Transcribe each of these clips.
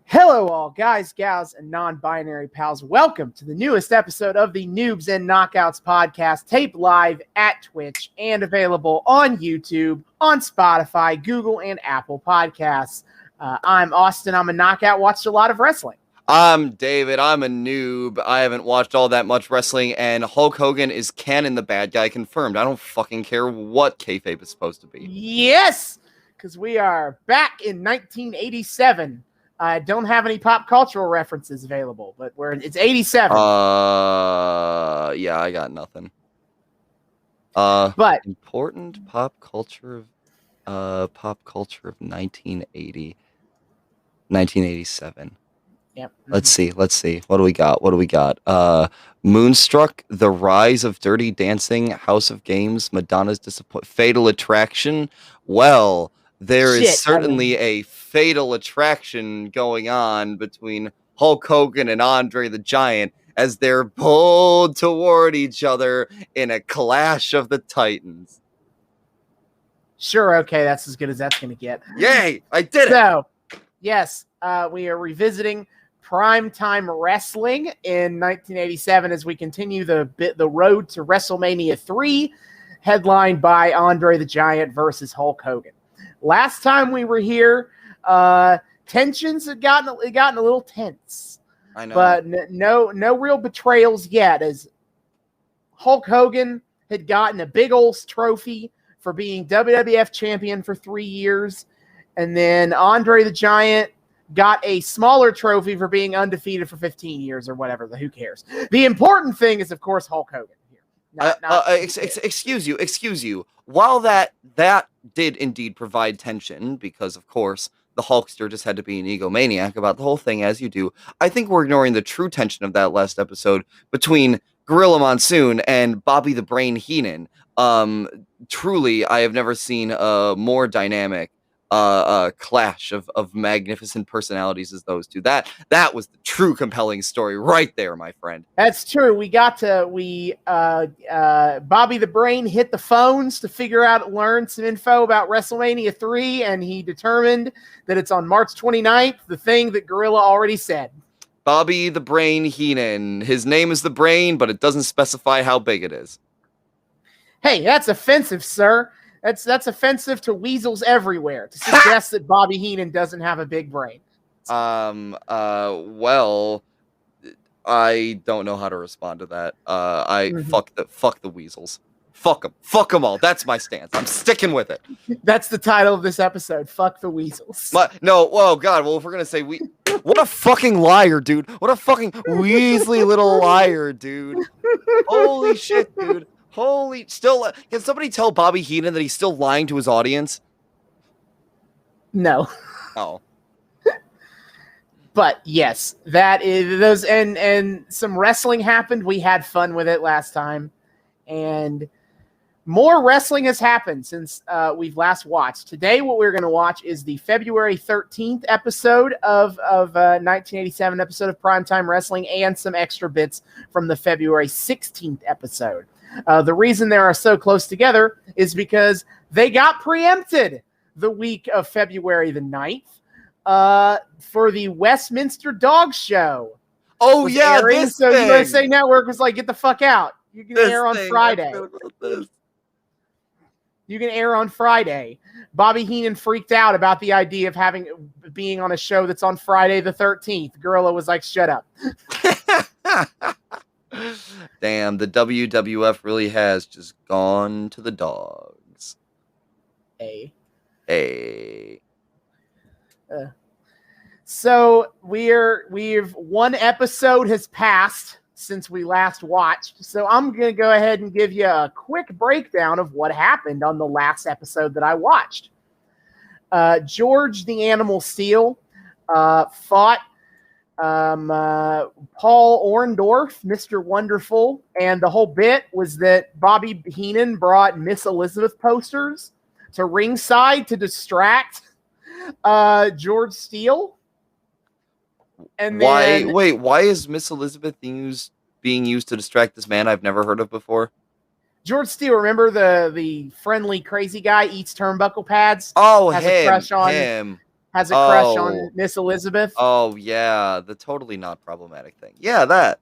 Hello, all guys, gals, and non-binary pals. Welcome to the newest episode of the Noobs and Knockouts podcast, taped live at Twitch and available on YouTube, on Spotify, Google, and Apple Podcasts. I'm Austin. I'm a knockout. Watched a lot of wrestling. I'm David. I'm a noob. I haven't watched all that much wrestling, and Hulk Hogan is canon the bad guy confirmed. I don't fucking care what kayfabe is supposed to be. Yes, because we are back in 1987. I don't have any pop cultural references available, but it's 87. Yeah, I got nothing. But important pop culture of 1987. Yep. Let's see. What do we got? Moonstruck, The Rise of Dirty Dancing, House of Games, Madonna's Fatal Attraction. Well, there is certainly a fatal attraction going on between Hulk Hogan and Andre the Giant as they're pulled toward each other in a clash of the Titans. Sure, okay, that's as good as that's going to get. Yay, I did it! So, yes, we are revisiting primetime wrestling in 1987 as we continue the road to WrestleMania III, headlined by Andre the Giant versus Hulk Hogan. Last time we were here, tensions had gotten a little tense. I know, but no real betrayals yet, as Hulk Hogan had gotten a big old trophy for being WWF champion for 3 years, and then Andre the Giant got a smaller trophy for being undefeated for 15 years or whatever. Who cares? The important thing is, of course, Hulk Hogan here. Excuse you. While that did indeed provide tension, because of course the Hulkster just had to be an egomaniac about the whole thing, as you do, I think we're ignoring the true tension of that last episode between Gorilla Monsoon and Bobby the Brain Heenan. Truly, I have never seen a more dynamic clash of magnificent personalities as those two. That was the true compelling story right there, my friend. That's true. Bobby the Brain hit the phones to learn some info about WrestleMania III, and he determined that it's on March 29th, the thing that Gorilla already said. Bobby the Brain Heenan. His name is the Brain, but it doesn't specify how big it is. Hey, that's offensive, sir. That's offensive to weasels everywhere to suggest that Bobby Heenan doesn't have a big brain. Well, I don't know how to respond to that. Fuck the weasels. Fuck them all. That's my stance. I'm sticking with it. That's the title of this episode. Fuck the weasels. No, oh god. Well, if we're gonna say what a fucking liar, dude. What a fucking weaselly little liar, dude. Holy shit, dude. Can somebody tell Bobby Heenan that he's still lying to his audience? No. Oh. But yes, that is those, and some wrestling happened. We had fun with it last time, and more wrestling has happened since we've last watched. Today, what we're going to watch is the February 13th episode of 1987 episode of Primetime Wrestling, and some extra bits from the February 16th episode. The reason they are so close together is because they got preempted the week of February the 9th for the Westminster Dog Show. Oh, yeah, airing, so USA Network was like, get the fuck out. You can air on Friday. You can air on Friday. Bobby Heenan freaked out about the idea of being on a show that's on Friday the 13th. Gorilla was like, shut up. Damn, the WWF really has just gone to the dogs. So we've one episode has passed since we last watched. So I'm going to go ahead and give you a quick breakdown of what happened on the last episode that I watched. George the Animal Steel fought Paul Orndorff, Mr. Wonderful, and the whole bit was that Bobby Heenan brought Miss Elizabeth posters to ringside to distract George Steele. And why is Miss Elizabeth being used to distract this man I've never heard of before? George Steele, remember the friendly crazy guy, eats turnbuckle pads? Oh, has a crush on him. has a crush on Miss Elizabeth. Oh, yeah. The totally not problematic thing. Yeah, that.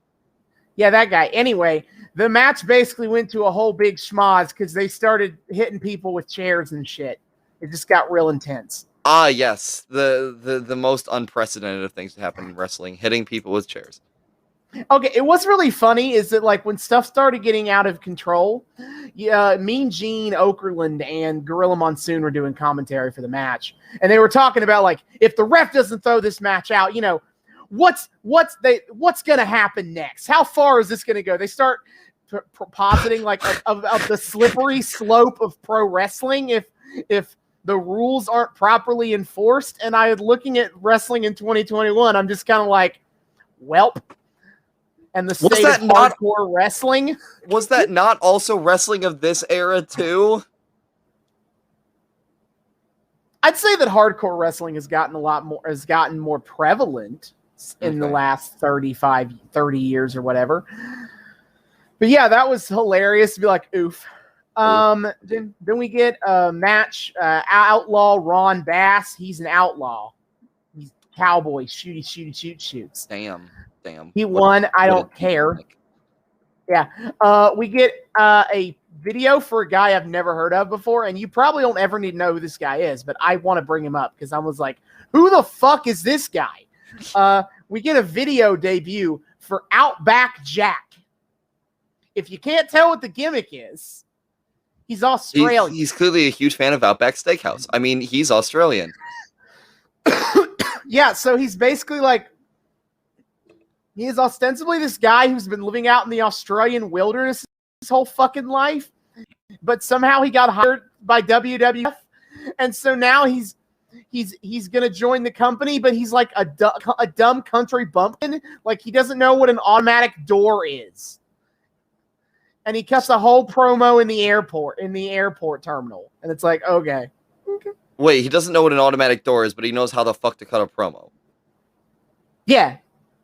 Yeah, that guy. Anyway, the match basically went to a whole big schmoz because they started hitting people with chairs and shit. It just got real intense. Ah, yes. The most unprecedented of things to happen in wrestling, hitting people with chairs. Okay, it was really funny is that like when stuff started getting out of control, Mean Gene Okerlund and Gorilla Monsoon were doing commentary for the match, and they were talking about like if the ref doesn't throw this match out, what's gonna happen next? How far is this gonna go? They start positing like of the slippery slope of pro wrestling if the rules aren't properly enforced. And I was looking at wrestling in 2021. I'm just kind of like, welp. And the state of hardcore wrestling. Was that not also wrestling of this era too? I'd say that hardcore wrestling has gotten more prevalent in the last 30 years or whatever. But yeah, that was hilarious to be like, oof. Then we get a match, Outlaw Ron Bass. He's an outlaw. He's cowboy, shoots. Damn. He won. I don't care. Yeah. We get a video for a guy I've never heard of before, and you probably don't ever need to know who this guy is, but I want to bring him up because I was like, who the fuck is this guy? We get a video debut for Outback Jack. If you can't tell what the gimmick is, he's Australian. He's clearly a huge fan of Outback Steakhouse. I mean, he's Australian. Yeah, so he's basically like, he is ostensibly this guy who's been living out in the Australian wilderness his whole fucking life, but somehow he got hired by WWF, and so now he's gonna join the company, but he's like a dumb country bumpkin, like he doesn't know what an automatic door is. And he cuts a whole promo in the airport terminal. And it's like, okay. Wait, he doesn't know what an automatic door is, but he knows how the fuck to cut a promo. Yeah.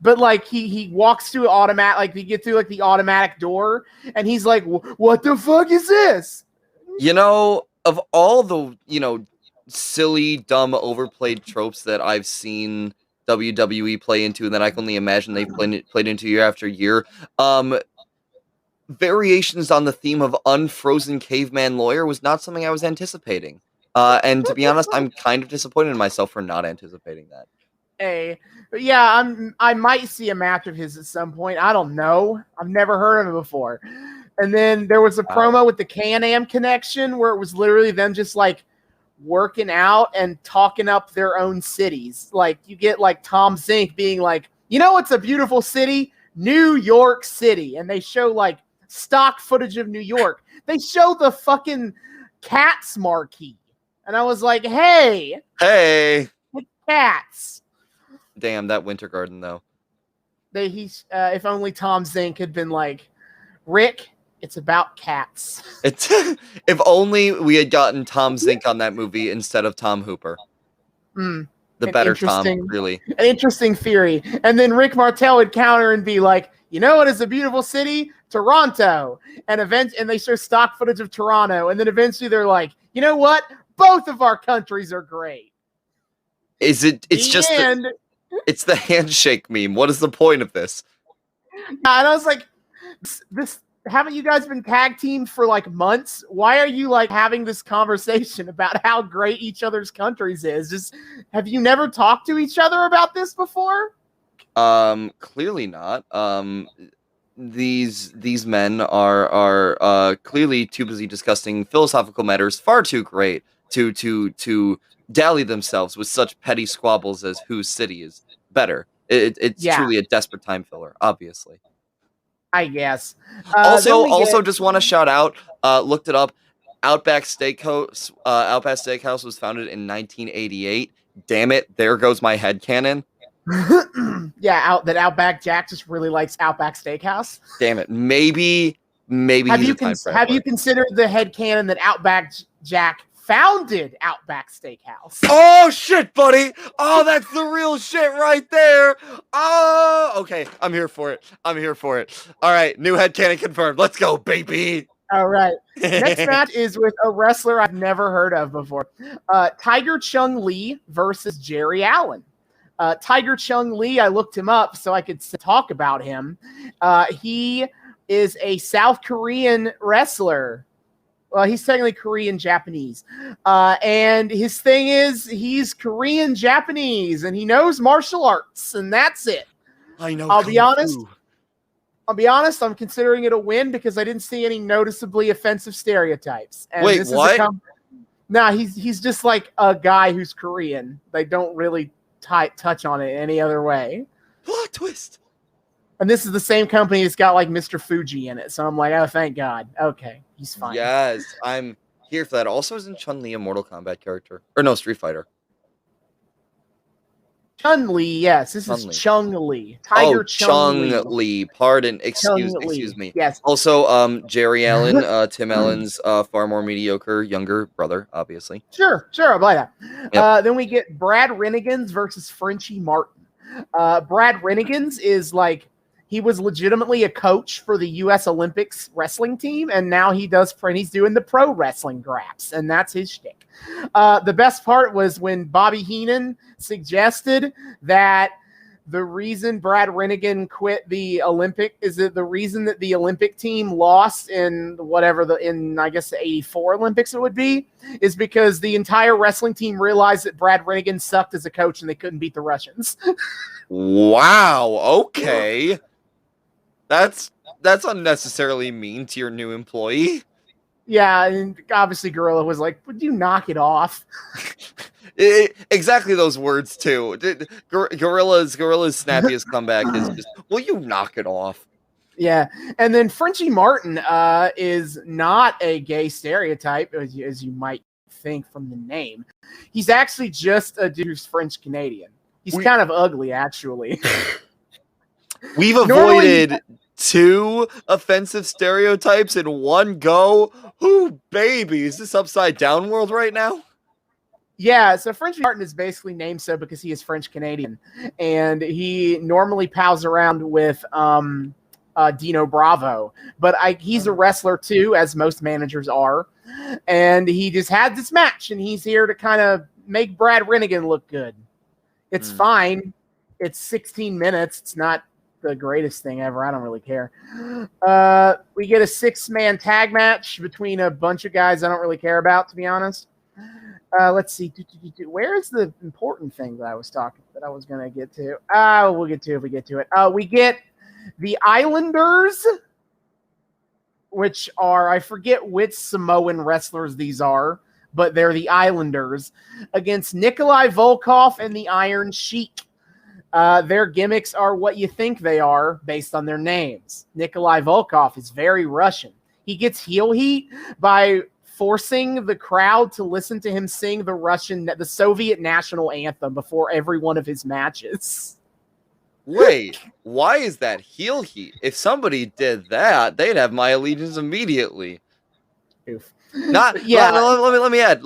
But like he walks through automatic, like he get through like the automatic door, and he's like, what the fuck is this? Of all the, silly, dumb, overplayed tropes that I've seen WWE play into and that I can only imagine they've played into year after year, variations on the theme of unfrozen caveman lawyer was not something I was anticipating. And to be honest, I'm kind of disappointed in myself for not anticipating that. But yeah, I might see a match of his at some point. I don't know. I've never heard of him before. And then there was a promo with the Can-Am connection where it was literally them just like working out and talking up their own cities. Like you get like Tom Zink being like, it's a beautiful city, New York City. And they show like stock footage of New York. They show the fucking Cats marquee. And I was like, hey, Cats. Damn, that Winter Garden though. If only Tom Zink had been like, Rick, it's about cats. If only we had gotten Tom Zink on that movie instead of Tom Hooper. The better Tom, really. An interesting theory. And then Rick Martel would counter and be like, what is a beautiful city? Toronto. And they show stock footage of Toronto. And then eventually they're like, you know what? Both of our countries are great. It's the handshake meme. What is the point of this? And I was like, this haven't you guys been tag teamed for like months? Why are you like having this conversation about how great each other's countries is? Have you never talked to each other about this before? Clearly not. These men are clearly too busy discussing philosophical matters far too great to dally themselves with such petty squabbles as whose city is better. It's truly a desperate time filler, obviously. I guess. Also, just want to shout out. Looked it up. Outback Steakhouse. Outback Steakhouse was founded in 1988. Damn it! There goes my headcanon. That Outback Jack just really likes Outback Steakhouse. Damn it! Maybe. Have you considered the headcanon that Outback Jack founded Outback Steakhouse? Oh shit, buddy! Oh, that's the real shit right there. Oh, okay. I'm here for it. All right, new headcanon confirmed. Let's go, baby. All right. Next match is with a wrestler I've never heard of before. Tiger Chung Lee versus Jerry Allen. Tiger Chung Lee, I looked him up so I could talk about him. He is a South Korean wrestler. Well, he's technically Korean-Japanese. And his thing is he's Korean-Japanese, and he knows martial arts, and that's it. I know. I'll be honest, I'm considering it a win because I didn't see any noticeably offensive stereotypes. And wait, this what? Nah, he's just like a guy who's Korean. They don't really touch on it any other way. Plot twist. And this is the same company that's got like Mr. Fuji in it. So I'm like, oh, thank God. Okay, he's fine. Yes, I'm here for that. Also, isn't Chun-Li a Mortal Kombat character? Or no, Street Fighter. Chun-Li, yes. This Chun-Li. is Chung-Li. Tiger Chung-Li. Chung-Li. Pardon. Excuse me. Yes. Also, Jerry Allen, Tim Allen's far more mediocre younger brother, obviously. Sure, I'll buy that. Yep. Then we get Brad Renigans versus Frenchy Martin. Brad Renigans is like, he was legitimately a coach for the U.S. Olympics wrestling team, and now he's doing the pro wrestling graps, and that's his shtick. The best part was when Bobby Heenan suggested that the reason Brad Renigan quit the Olympic is that the reason that the Olympic team lost in I guess the 84 Olympics it would be, is because the entire wrestling team realized that Brad Renigan sucked as a coach and they couldn't beat the Russians. Wow. Okay. That's unnecessarily mean to your new employee. Yeah, and obviously Gorilla was like, would you knock it off? Exactly those words, too. Gorilla's snappiest comeback is just, will you knock it off? Yeah, and then Frenchy Martin is not a gay stereotype, as you might think from the name. He's actually just a dude who's French-Canadian. He's kind of ugly, actually. We've avoided 2 offensive stereotypes in one go. Ooh, baby, is this upside down world right now? Yeah, so Frenchy Martin is basically named so because he is French-Canadian, and he normally pals around with Dino Bravo, but he's a wrestler too, as most managers are, and he just had this match, and he's here to kind of make Brad Renigan look good. It's fine. It's 16 minutes. It's not the greatest thing ever. I don't really care. We get a 6-man tag match between a bunch of guys I don't really care about, to be honest. Let's see. Where is the important thing that I was going to get to? We'll get to it if we get to it. We get the Islanders, which are, I forget which Samoan wrestlers these are, but they're the Islanders, against Nikolai Volkov and the Iron Sheik. Their gimmicks are what you think they are based on their names. Nikolai Volkov is very Russian. He gets heel heat by forcing the crowd to listen to him sing the Soviet national anthem before every one of his matches. Wait, why is that heel heat? If somebody did that, they'd have my allegiance immediately. Oof. Let me add.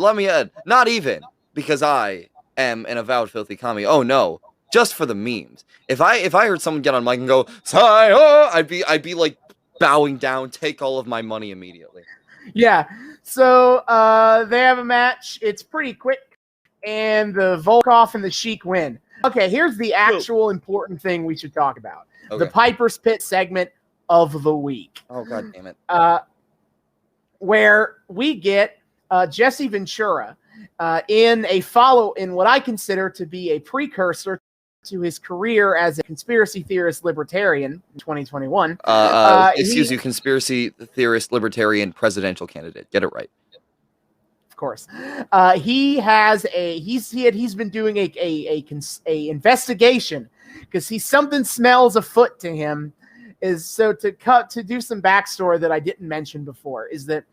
Not even because I am an avowed filthy commie. Oh no. Just for the memes. If I heard someone get on mic and go, I'd be like bowing down, take all of my money immediately. Yeah. So they have a match. It's pretty quick, and the Volkov and the Sheik win. Okay, here's the actual important thing we should talk about. Okay. The Piper's Pit segment of the week. Oh, God damn it. Where we get Jesse Ventura in what I consider to be a precursor to his career as a conspiracy theorist libertarian in 2021. Excuse you, conspiracy theorist libertarian presidential candidate. Get it right. Of course. He's been doing a investigation because something smells afoot to him. To do some backstory that I didn't mention before is that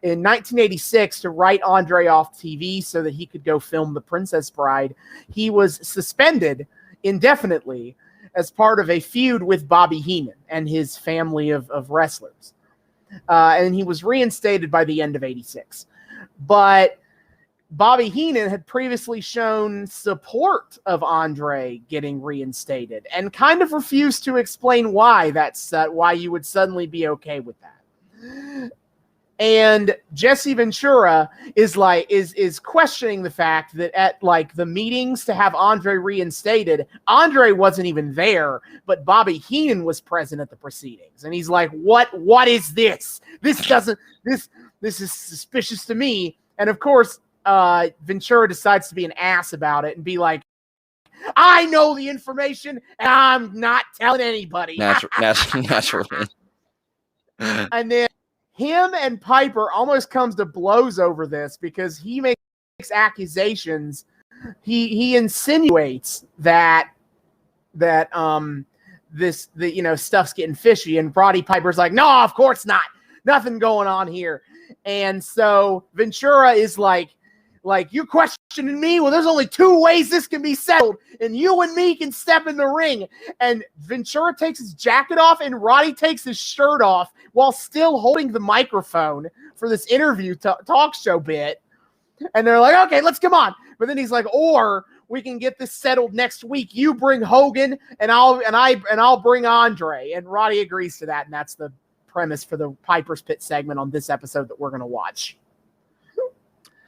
in 1986, to write Andre off TV so that he could go film The Princess Bride, he was suspended indefinitely as part of a feud with Bobby Heenan and his family of wrestlers. And he was reinstated by the end of 86. But Bobby Heenan had previously shown support of Andre getting reinstated and kind of refused to explain why why you would suddenly be okay with that. And Jesse Ventura is questioning the fact that at like the meetings to have Andre reinstated, Andre wasn't even there, but Bobby Heenan was present at the proceedings. And he's like, what is this? This is suspicious to me. And of course, Ventura decides to be an ass about it and be like, I know the information and I'm not telling anybody. Naturally. And then him and Piper almost comes to blows over this because he makes accusations. He insinuates that stuff's getting fishy, and Roddy Piper's like, no, of course not. Nothing going on here. And so Ventura is like, you're questioning me? Well, there's only two ways this can be settled, and you and me can step in the ring. And Ventura takes his jacket off, and Roddy takes his shirt off while still holding the microphone for this interview talk show bit. And they're like, okay, let's come on. But then he's like, or we can get this settled next week. You bring Hogan, and I'll bring Andre. And Roddy agrees to that, and that's the premise for the Piper's Pit segment on this episode that we're going to watch.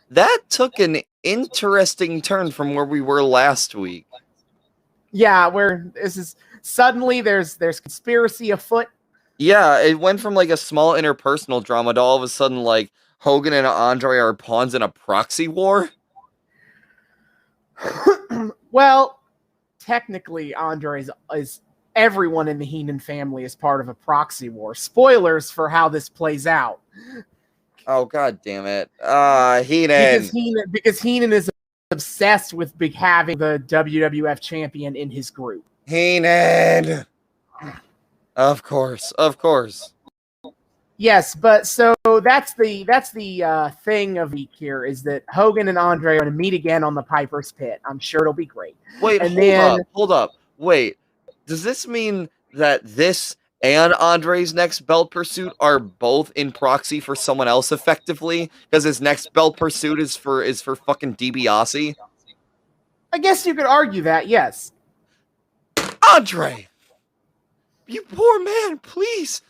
That took an interesting turn from where we were last week. Yeah, where this is suddenly there's conspiracy afoot. Yeah, it went from like a small interpersonal drama to all of a sudden like Hogan and Andre are pawns in a proxy war. Well, technically, Andre is everyone in the Heenan family is part of a proxy war. Spoilers for how this plays out. Oh, god damn it. Heenan. Because Heenan is obsessed with having the WWF champion in his group. Heenan. Of course. Yes, but so that's the thing of week here is that Hogan and Andre are going to meet again on the Piper's Pit. I'm sure it'll be great. Wait, hold up. Wait, does this mean that this and Andre's next belt pursuit are both in proxy for someone else effectively? Because his next belt pursuit is for fucking DiBiase? I guess you could argue that, yes. Andre! You poor man, please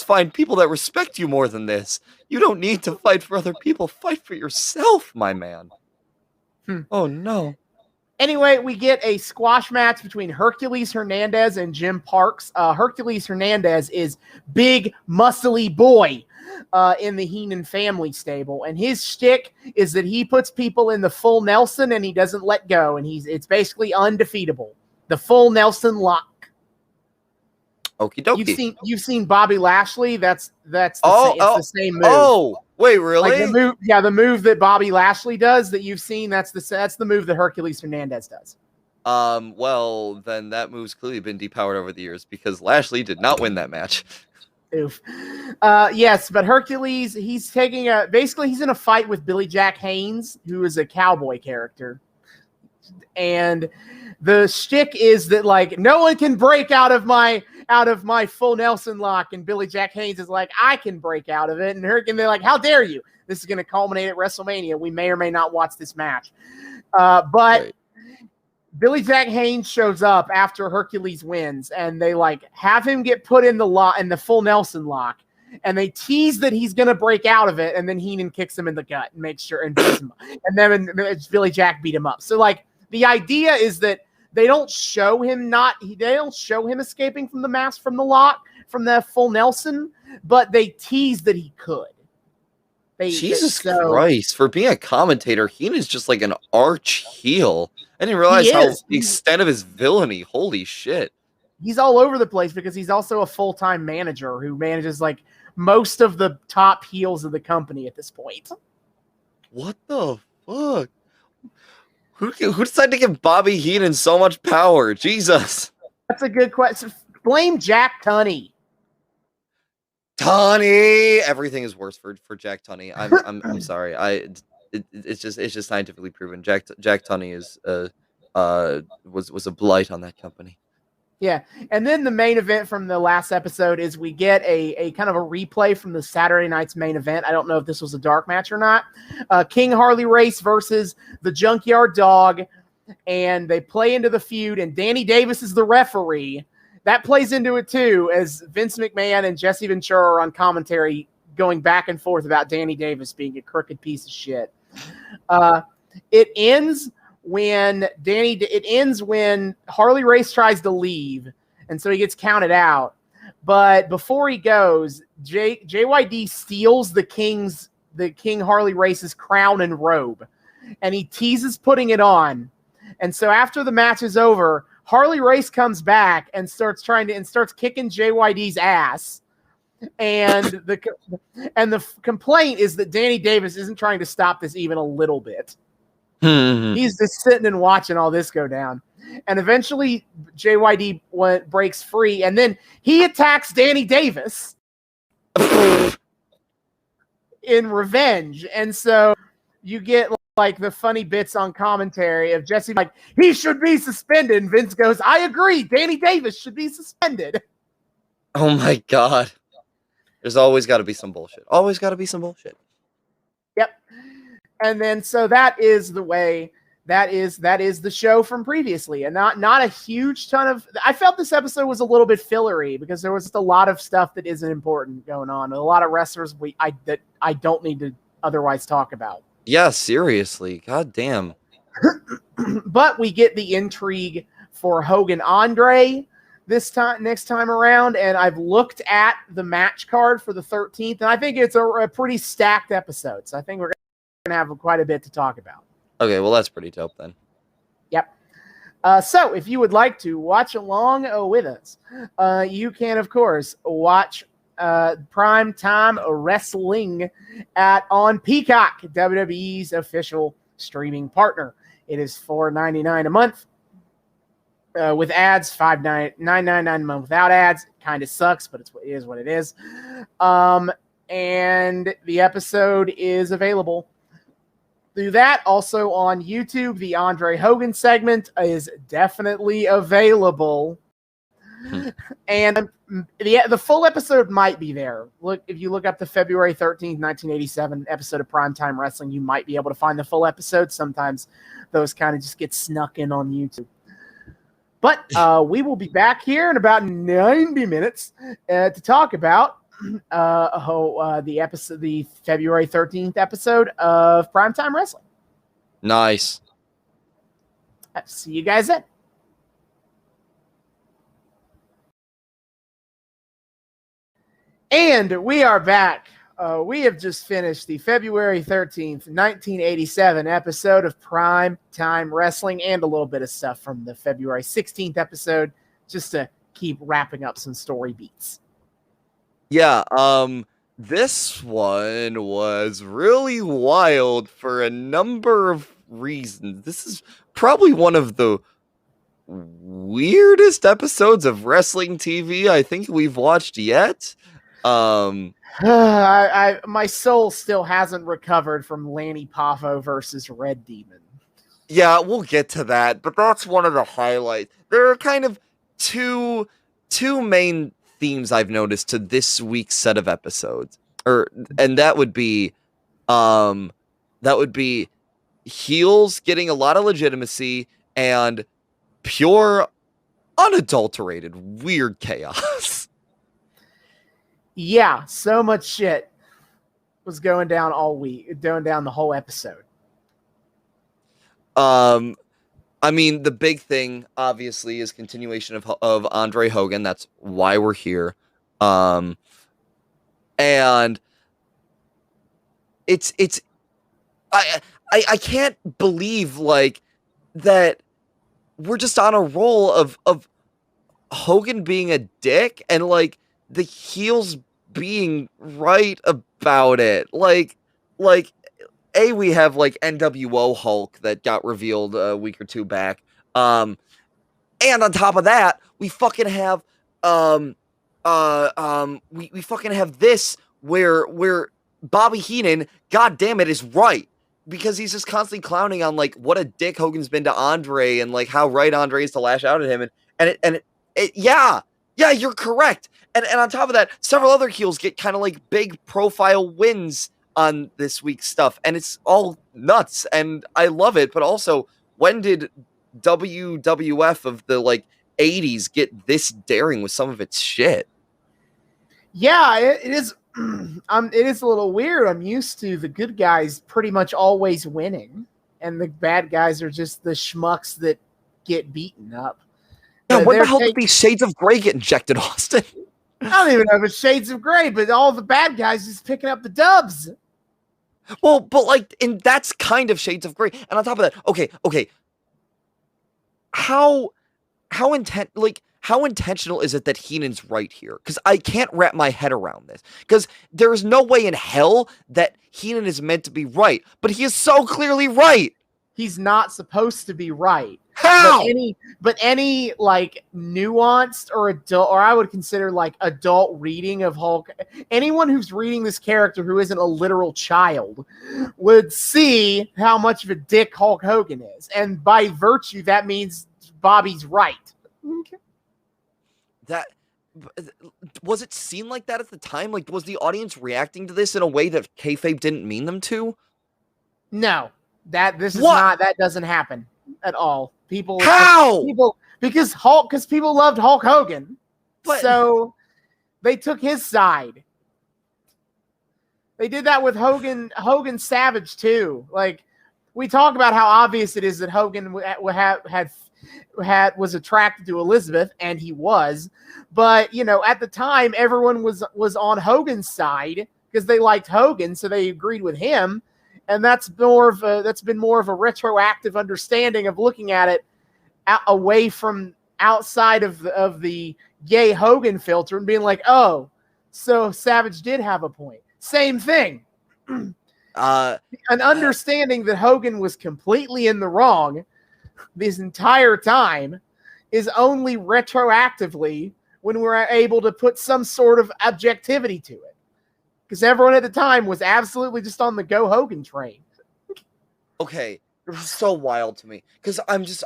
find people that respect you more than this. You don't need to fight for other people. Fight for yourself, my man. Oh, no. Anyway, we get a squash match between Hercules Hernandez and Jim Parks. Hercules Hernandez is big, muscly boy in the Heenan family stable. And his shtick is that he puts people in the full Nelson and he doesn't let go. And it's basically undefeatable. The full Nelson lock. Okie dokie. You've seen Bobby Lashley. That's the same move. Oh, wait, really? Like the move that Bobby Lashley does that you've seen. That's the move that Hercules Hernandez does. Well, then that move's clearly been depowered over the years because Lashley did not win that match. Oof. Yes, but Hercules, he's in a fight with Billy Jack Haynes, who is a cowboy character, and the shtick is that like no one can break out of my full Nelson lock, and Billy Jack Haynes is like, I can break out of it, and they're like, how dare you? This is going to culminate at WrestleMania. We may or may not watch this match, but right. Billy Jack Haynes shows up after Hercules wins, and they like have him get put in the full Nelson lock, and they tease that he's going to break out of it, and then Heenan kicks him in the gut and makes sure and beats him, and then Billy Jack beat him up. So like the idea is that they don't show him escaping from the full Nelson, but they tease that he could. Jesus Christ, for being a commentator, Heenan's just like an arch heel. I didn't realize the extent of his villainy. Holy shit. He's all over the place because he's also a full-time manager who manages like most of the top heels of the company at this point. What the fuck? Who decided to give Bobby Heenan so much power? Jesus. That's a good question. Blame Jack Tunney. Tunney. Everything is worse for Jack Tunney. I'm sorry. It's just scientifically proven. Jack Tunney was a blight on that company. Yeah, and then the main event from the last episode is we get a kind of a replay from the Saturday night's main event. I don't know if this was a dark match or not. King Harley Race versus the Junkyard Dog, and they play into the feud, and Danny Davis is the referee. That plays into it too, as Vince McMahon and Jesse Ventura are on commentary going back and forth about Danny Davis being a crooked piece of shit. It ends when Harley Race tries to leave, and so he gets counted out. But before he goes, JYD steals the King Harley Race's crown and robe, and he teases putting it on. And so after the match is over, Harley Race comes back and starts kicking JYD's ass. And the complaint is that Danny Davis isn't trying to stop this even a little bit. He's just sitting and watching all this go down. And eventually JYD breaks free, and then he attacks Danny Davis in revenge. And so you get like the funny bits on commentary of Jesse like, he should be suspended. And Vince goes, I agree, Danny Davis should be suspended. Oh my God. There's always got to be some bullshit. Always got to be some bullshit. Yep. And then so that is the way. That is the show from previously, and not a huge ton of. I felt this episode was a little bit fillery because there was just a lot of stuff that isn't important going on. A lot of wrestlers that I don't need to otherwise talk about. Yeah, seriously. God damn. But we get the intrigue for Hogan Andre next time around, and I've looked at the match card for the 13th, and I think it's a pretty stacked episode. So I think we're gonna have quite a bit to talk about. Okay, well, that's pretty dope then. Yep. So if you would like to watch along with us, you can, of course, watch Prime Time Wrestling on Peacock, WWE's official streaming partner. It is $4.99 a month with ads, $9.99 a month without ads. It kind of sucks, but it is what it is. And the episode is available through that. Also on YouTube, the Andre Hogan segment is definitely available. And the full episode might be there. If you look up the February 13th, 1987 episode of Primetime Wrestling, you might be able to find the full episode. Sometimes those kind of just get snuck in on YouTube. But we will be back here in about 90 minutes to talk about the February 13th episode of Primetime Wrestling. Nice. See you guys then. And we are back. We have just finished the February 13th, 1987 episode of Primetime Wrestling and a little bit of stuff from the February 16th episode just to keep wrapping up some story beats. Yeah, this one was really wild for a number of reasons. This is probably one of the weirdest episodes of wrestling TV I think we've watched yet. My soul still hasn't recovered from Lanny Poffo versus Red Demon. Yeah, we'll get to that, but that's one of the highlights. There are kind of two main themes I've noticed to this week's set of episodes, and that would be heels getting a lot of legitimacy and pure, unadulterated, weird chaos. Yeah, so much shit was going down all week, going down the whole episode. I mean, the big thing, obviously, is continuation of Andre Hogan. That's why we're here. And I can't believe like that we're just on a roll of Hogan being a dick and like the heels being right about it. Like we have like NWO Hulk that got revealed a week or two back. And on top of that, we fucking have we fucking have this where Bobby Heenan, god damn it, is right. Because he's just constantly clowning on like what a dick Hogan's been to Andre and like how right Andre is to lash out at him and yeah, you're correct. And on top of that, several other heels get kind of like big profile wins on this week's stuff, and it's all nuts, and I love it. But also, when did WWF of the like 80s get this daring with some of its shit? Yeah, it is. It is a little weird. I'm used to the good guys pretty much always winning, and the bad guys are just the schmucks that get beaten up. Yeah, But what the hell did these shades of gray get injected, Austin? I don't even know if it's shades of gray, but all the bad guys just picking up the dubs. Well, but like, and that's kind of shades of gray. And on top of that, okay, how intentional is it that Heenan's right here? Because I can't wrap my head around this. Because there is no way in hell that Heenan is meant to be right, but he is so clearly right. He's not supposed to be right. How? But any like nuanced or adult, or I would consider like adult reading of Hulk, anyone who's reading this character who isn't a literal child would see how much of a dick Hulk Hogan is. And by virtue, that means Bobby's right. That was it seen like that at the time? Like, was the audience reacting to this in a way that kayfabe didn't mean them to? No, that doesn't happen at all. Because people loved Hulk Hogan, so they took his side. They did that with Hogan Savage too. Like, we talk about how obvious it is that Hogan was attracted to Elizabeth, and he was, but at the time everyone was on Hogan's side because they liked Hogan, so they agreed with him. And that's been more of a retroactive understanding of looking at it away from outside of the gay Hogan filter and being like, oh, so Savage did have a point. Same thing. An understanding that Hogan was completely in the wrong this entire time is only retroactively when we're able to put some sort of objectivity to it. Because everyone at the time was absolutely just on the Go Hogan train. Okay, it's so wild to me because I'm just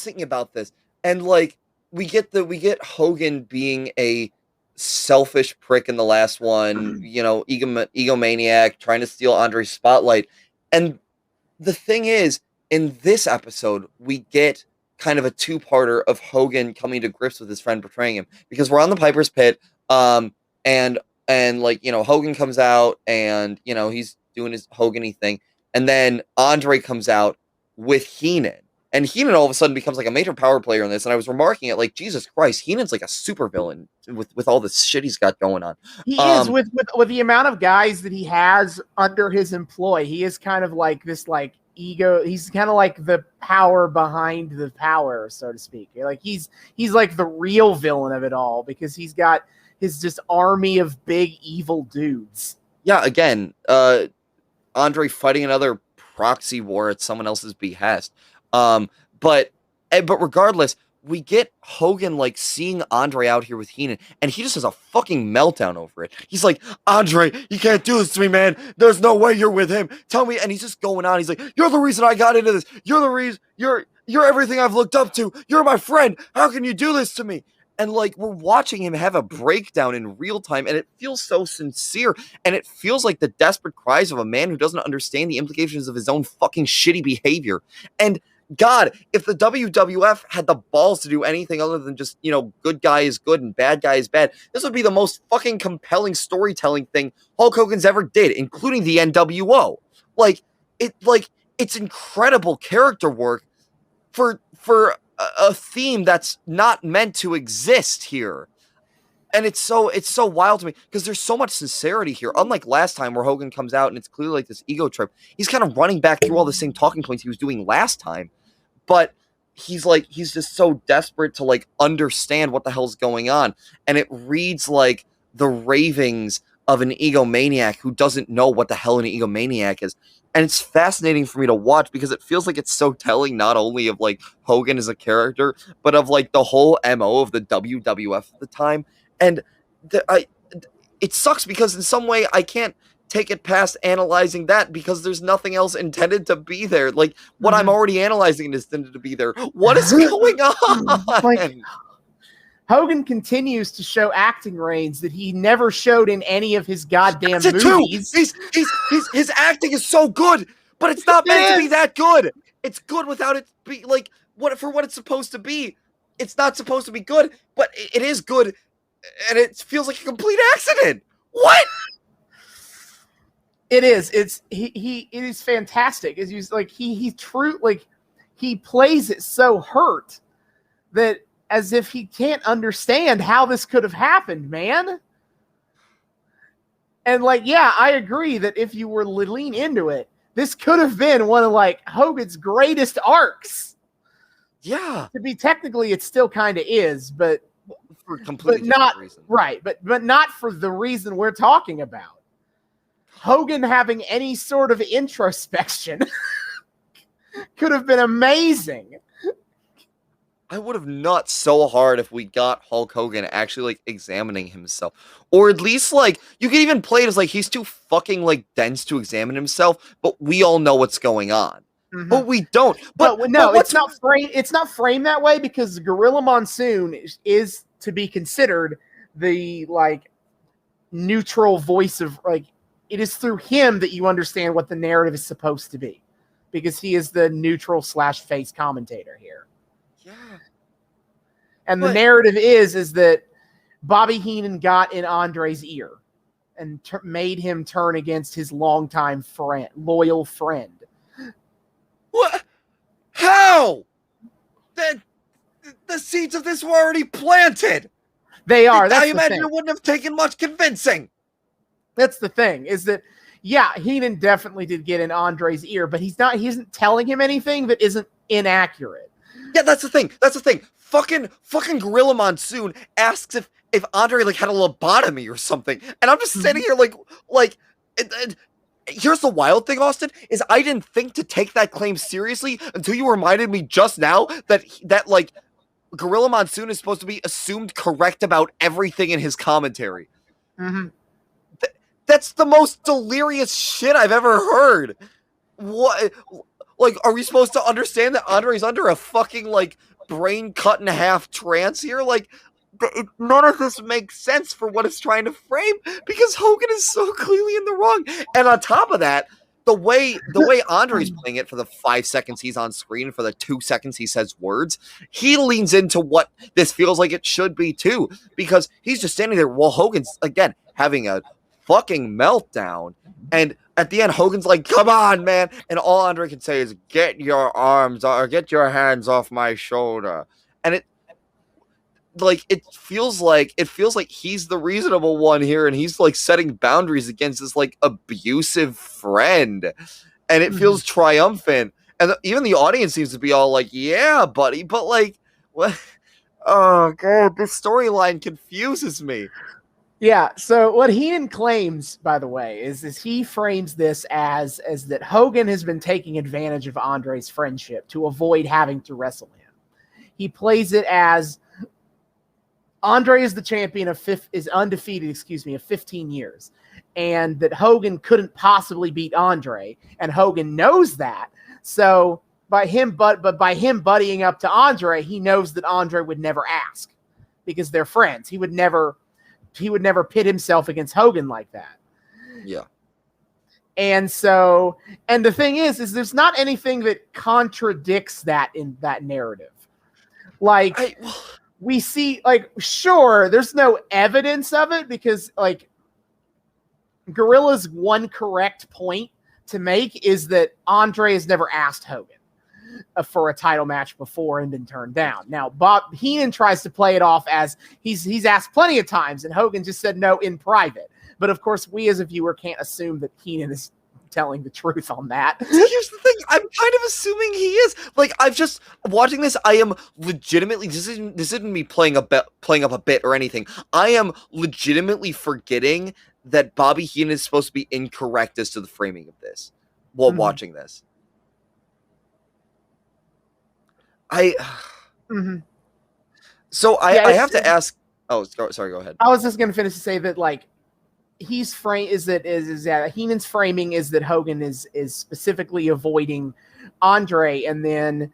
thinking about this, and like we get Hogan being a selfish prick in the last one, egomaniac trying to steal Andre's spotlight, and the thing is, in this episode we get kind of a two-parter of Hogan coming to grips with his friend betraying him, because we're on the Piper's Pit, and Hogan comes out and, he's doing his Hogan-y thing. And then Andre comes out with Heenan. And Heenan all of a sudden becomes like a major power player in this. And I was remarking it like, Jesus Christ, Heenan's like a supervillain with all this shit he's got going on. He is with the amount of guys that he has under his employ. He is kind of like this like ego. He's kind of like the power behind the power, so to speak. Like he's like the real villain of it all because he's got his just army of big evil dudes. Yeah, again, Andre fighting another proxy war at someone else's behest. But regardless, we get Hogan like seeing Andre out here with Heenan, and he just has a fucking meltdown over it. He's like, Andre, you can't do this to me, man. There's no way you're with him. Tell me. And he's just going on. He's like, you're the reason I got into this. You're the reason. You're everything I've looked up to. You're my friend. How can you do this to me? And like, we're watching him have a breakdown in real time, and it feels so sincere, and it feels like the desperate cries of a man who doesn't understand the implications of his own fucking shitty behavior. And God, if the WWF had the balls to do anything other than just, good guy is good and bad guy is bad, this would be the most fucking compelling storytelling thing Hulk Hogan's ever did, including the NWO. It's incredible character work for a theme that's not meant to exist here. And it's so wild to me because there's so much sincerity here. Unlike last time where Hogan comes out and it's clearly like this ego trip, he's kind of running back through all the same talking points he was doing last time. But he's just so desperate to like understand what the hell's going on. And it reads like the ravings of an egomaniac who doesn't know what the hell an egomaniac is. And it's fascinating for me to watch because it feels like it's so telling not only of like Hogan as a character, but of like the whole MO of the WWF at the time. And it sucks because in some way I can't take it past analyzing that because there's nothing else intended to be there. Like what I'm already analyzing is intended to be there. What is going on? Like, Hogan continues to show acting range that he never showed in any of his goddamn movies. His acting is so good, but it's not meant to be that good. It's good without it be like what it's supposed to be. It's not supposed to be good, but it is good, and it feels like a complete accident. What? It is. It is fantastic. He's like he plays it so hurt that as if he can't understand how this could have happened, man. And like, yeah, I agree that if you were to lean into it, this could have been one of like Hogan's greatest arcs. Yeah. To be technically, it still kind of is, but for completely not reason. Right, but not for the reason we're talking about. Hogan having any sort of introspection could have been amazing. I would have nut so hard if we got Hulk Hogan actually like examining himself, or at least like you could even play it as like he's too fucking like dense to examine himself, but we all know what's going on. Mm-hmm. But we don't. But no, it's not framed. It's not framed that way because Gorilla Monsoon is to be considered the like neutral voice of like. It is through him that you understand what the narrative is supposed to be, because he is the neutral / face commentator here. Yeah. And the narrative is that Bobby Heenan got in Andre's ear and made him turn against his longtime friend, loyal friend. What? How? The seeds of this were already planted. They are. I imagine it wouldn't have taken much convincing. That's the thing, is that, yeah, Heenan definitely did get in Andre's ear, but he isn't telling him anything that isn't inaccurate. Yeah, that's the thing. Fucking Gorilla Monsoon asks if Andre like had a lobotomy or something, and I'm just standing here like. Here's the wild thing, Austin, is I didn't think to take that claim seriously until you reminded me just now that like Gorilla Monsoon is supposed to be assumed correct about everything in his commentary. Mm-hmm. That's the most delirious shit I've ever heard. What? Like, are we supposed to understand that Andre's under a fucking, like, brain cut in half trance here? Like, none of this makes sense for what it's trying to frame, because Hogan is so clearly in the wrong. And on top of that, the way Andre's playing it for the 5 seconds he's on screen, for the 2 seconds he says words, he leans into what this feels like it should be, too. Because he's just standing there while Hogan's, again, having a fucking meltdown, and at the end Hogan's like, come on, man, and all Andre can say is, get your arms or get your hands off my shoulder. And it feels like he's the reasonable one here, and he's like setting boundaries against this like abusive friend, and it feels triumphant, and even the audience seems to be all like, yeah, buddy, but like, what? Oh god, this storyline confuses me. Yeah, so what Heenan claims, by the way, is he frames this as that Hogan has been taking advantage of Andre's friendship to avoid having to wrestle him. He plays it as Andre is the champion is undefeated, of 15 years, and that Hogan couldn't possibly beat Andre, and Hogan knows that. So by him buddying up to Andre, he knows that Andre would never ask because they're friends. He would never pit himself against Hogan like that. Yeah. And so, and the thing is there's not anything that contradicts that in that narrative. Like, we see, like, sure, there's no evidence of it because, like, Gorilla's one correct point to make is that Andre has never asked Hogan for a title match before and been turned down. Now, Bob Heenan tries to play it off as he's asked plenty of times, and Hogan just said no in private. But of course, we as a viewer can't assume that Heenan is telling the truth on that. Here's the thing: I'm kind of assuming he is. Like, I've just watching this. I am legitimately. This isn't me playing up a bit or anything. I am legitimately forgetting that Bobby Heenan is supposed to be incorrect as to the framing of this while watching this. So I have to ask. Oh, sorry. Go ahead. I was just going to finish to say that, like, Heenan's framing is that Hogan is specifically avoiding Andre, and then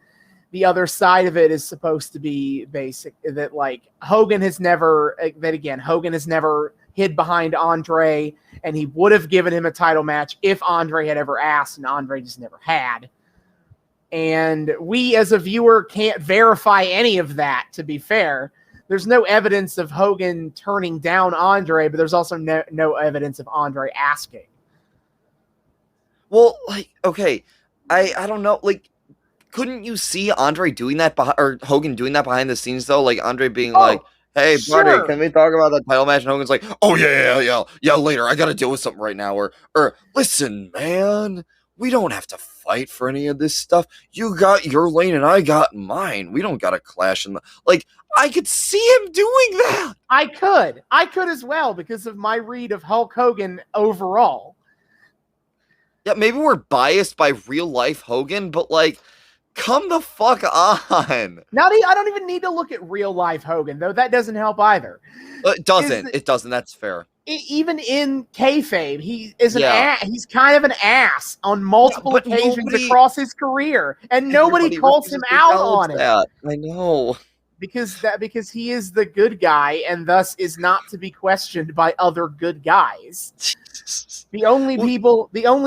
the other side of it is supposed to be basic that, like, Hogan has never hid behind Andre, and he would have given him a title match if Andre had ever asked, and Andre just never had. And we as a viewer can't verify any of that, to be fair. there's no evidence of Hogan turning down Andre, but there's also no evidence of Andre asking. Well, like, okay, I don't know, like, couldn't you see Andre doing that or Hogan doing that behind the scenes though? Like Andre being like, "Hey, buddy, sure. can we talk about the title match?" And Hogan's like, "Oh yeah, later. I got to deal with something right now." Or listen, man, we don't have to fight for any of this stuff. You got your lane and I got mine. We don't got to clash in the like. I could see him doing that. I could as well because of my read of Hulk Hogan overall. Yeah, maybe we're biased by real life Hogan, but like, come the fuck on. Now, I don't even need to look at real life Hogan, though. That doesn't help either. It doesn't. That's fair. Even in kayfabe, he is he's kind of an ass on multiple occasions across his career, and nobody calls him out on it. I know. Because he is the good guy and thus is not to be questioned by other good guys. The only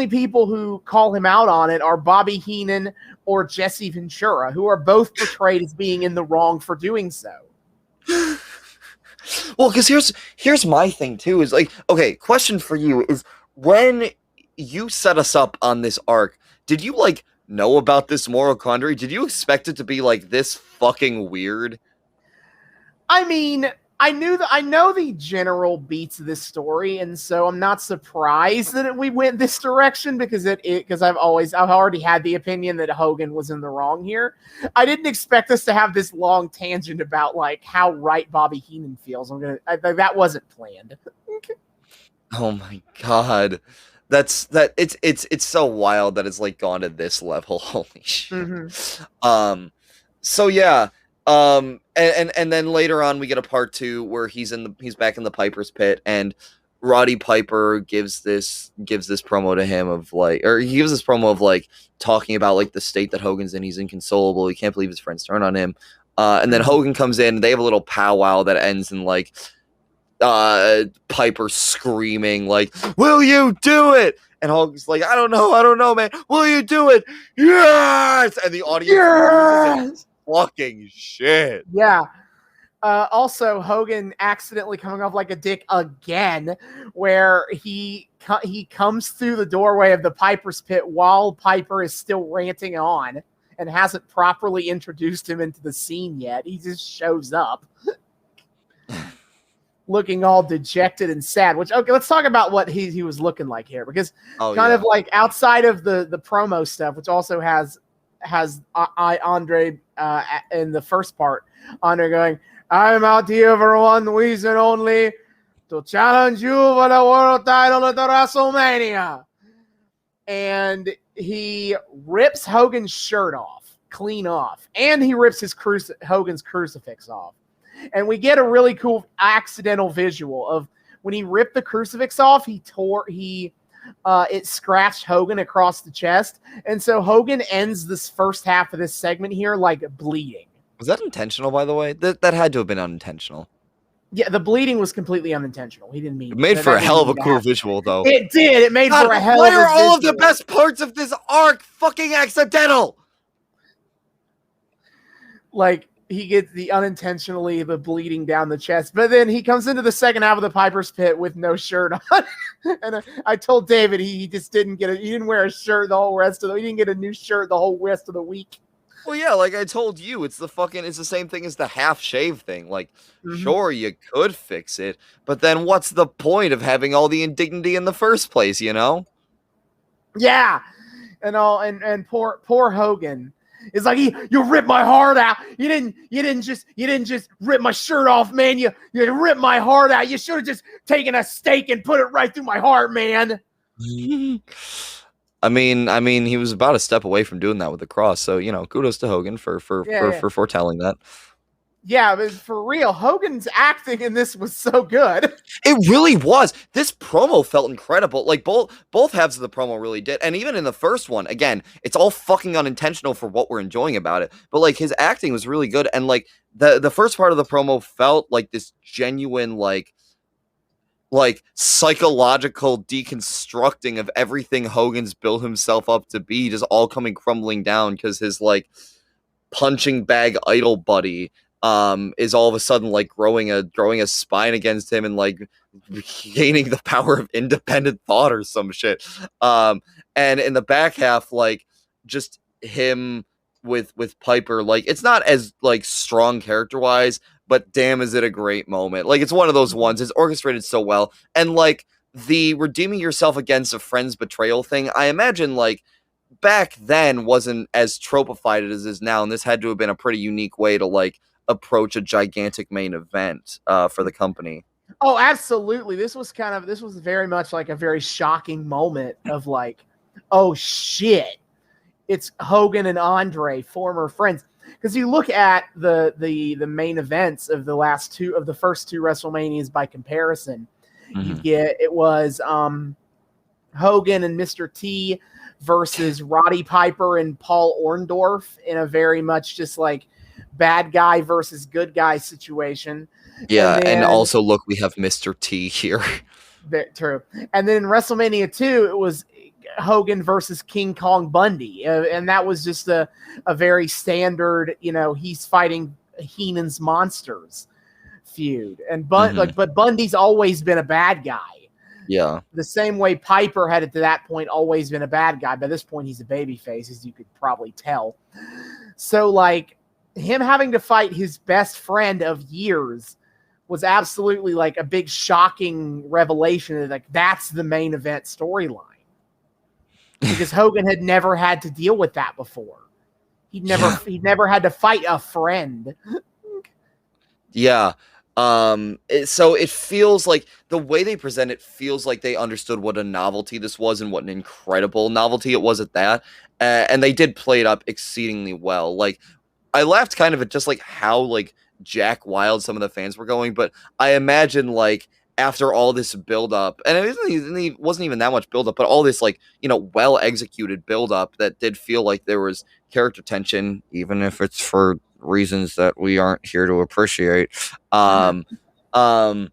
people who call him out on it are Bobby Heenan or Jesse Ventura, who are both portrayed as being in the wrong for doing so. Well, because here's my thing too, is like, okay, question for you is, when you set us up on this arc, did you like know about this moral quandary? Did you expect it to be like this fucking weird? I mean, I know the general beats of this story, and so I'm not surprised that we went this direction because I've already had the opinion that Hogan was in the wrong here. I didn't expect us to have this long tangent about like how right Bobby Heenan feels. That wasn't planned. Oh my god. It's so wild that it's like gone to this level. Holy shit. Mm-hmm. So yeah. And then later on we get a part 2 where he's back in the Piper's Pit, and Roddy Piper gives this promo to him of like, or he gives this promo of like talking about like the state that Hogan's in. He's inconsolable. He can't believe his friends turn on him. And then Hogan comes in, and they have a little powwow that ends in like Piper screaming like, "Will you do it?" And Hogan's like, I don't know, man. Will you do it? Yes! And the audience loses fucking shit. Yeah. Also, Hogan accidentally coming off like a dick again, where he comes through the doorway of the Piper's Pit while Piper is still ranting on and hasn't properly introduced him into the scene yet. He just shows up looking all dejected and sad, which, okay, let's talk about what he was looking like here, because of like outside of the promo stuff, which also has Andre in the first part, Andre going, "I'm out here for one reason only, to challenge you for the world title at the WrestleMania." And he rips Hogan's shirt off, clean off, and he rips Hogan's crucifix off. And we get a really cool accidental visual of when he ripped the crucifix off, it scratched Hogan across the chest. And so Hogan ends this first half of this segment here like bleeding. Was that intentional, by the way? That had to have been unintentional. Yeah, the bleeding was completely unintentional. He didn't mean it. It made for a hell of a cool visual, though. It did. It made for a hell of a visual. Why are all of the best parts of this arc fucking accidental? Like, he gets the bleeding down the chest, but then he comes into the second half of the Piper's Pit with no shirt on. And I told David he just didn't he didn't wear a shirt he didn't get a new shirt the whole rest of the week. Well, yeah, like I told you, it's the same thing as the half shave thing. Like, sure, you could fix it, but then what's the point of having all the indignity in the first place, you know? Yeah. And poor Hogan. It's like, you ripped my heart out. You didn't just rip my shirt off, man. You ripped my heart out. You should have just taken a stake and put it right through my heart, man. I mean, he was about a step away from doing that with the cross. So, kudos to Hogan for foretelling that. Yeah, but for real, Hogan's acting in this was so good. It really was. This promo felt incredible. Like both halves of the promo really did. And even in the first one, again, it's all fucking unintentional for what we're enjoying about it. But like his acting was really good. And like the first part of the promo felt like this genuine like psychological deconstructing of everything Hogan's built himself up to be, just all coming crumbling down because his like punching bag idol buddy is all of a sudden like growing a spine against him and like gaining the power of independent thought or some shit. And in the back half, like just him with Piper, like it's not as like strong character wise, but damn, is it a great moment. Like it's one of those ones. It's orchestrated so well, and like the redeeming yourself against a friend's betrayal thing, I imagine like back then wasn't as tropified as it is now, and this had to have been a pretty unique way to like approach a gigantic main event for the company. Oh, absolutely. This was very much like a very shocking moment of like, oh shit, it's Hogan and Andre, former friends. Because you look at the main events of the first two WrestleManias by comparison, it was Hogan and Mr. T versus Roddy Piper and Paul Orndorff in a very much just like bad guy versus good guy situation. Yeah, and also look, we have Mr. T here. True. And then in WrestleMania 2, it was Hogan versus King Kong Bundy, and that was just a very standard, he's fighting Heenan's monsters feud, and but Bundy's always been a bad guy. Yeah, the same way Piper had to that point always been a bad guy. By this point, he's a babyface, as you could probably tell. So like him having to fight his best friend of years was absolutely like a big shocking revelation. Like that's the main event storyline. Because Hogan had never had to deal with that before. He'd never had to fight a friend. Yeah. So it feels like the way they present it feels like they understood what a novelty this was and what an incredible novelty it was at that. And they did play it up exceedingly well. Like I laughed kind of at just like how like Jack Wild some of the fans were going, but I imagine like after all this build up, and it wasn't even that much build up, but all this like, well executed build up that did feel like there was character tension, even if it's for reasons that we aren't here to appreciate. The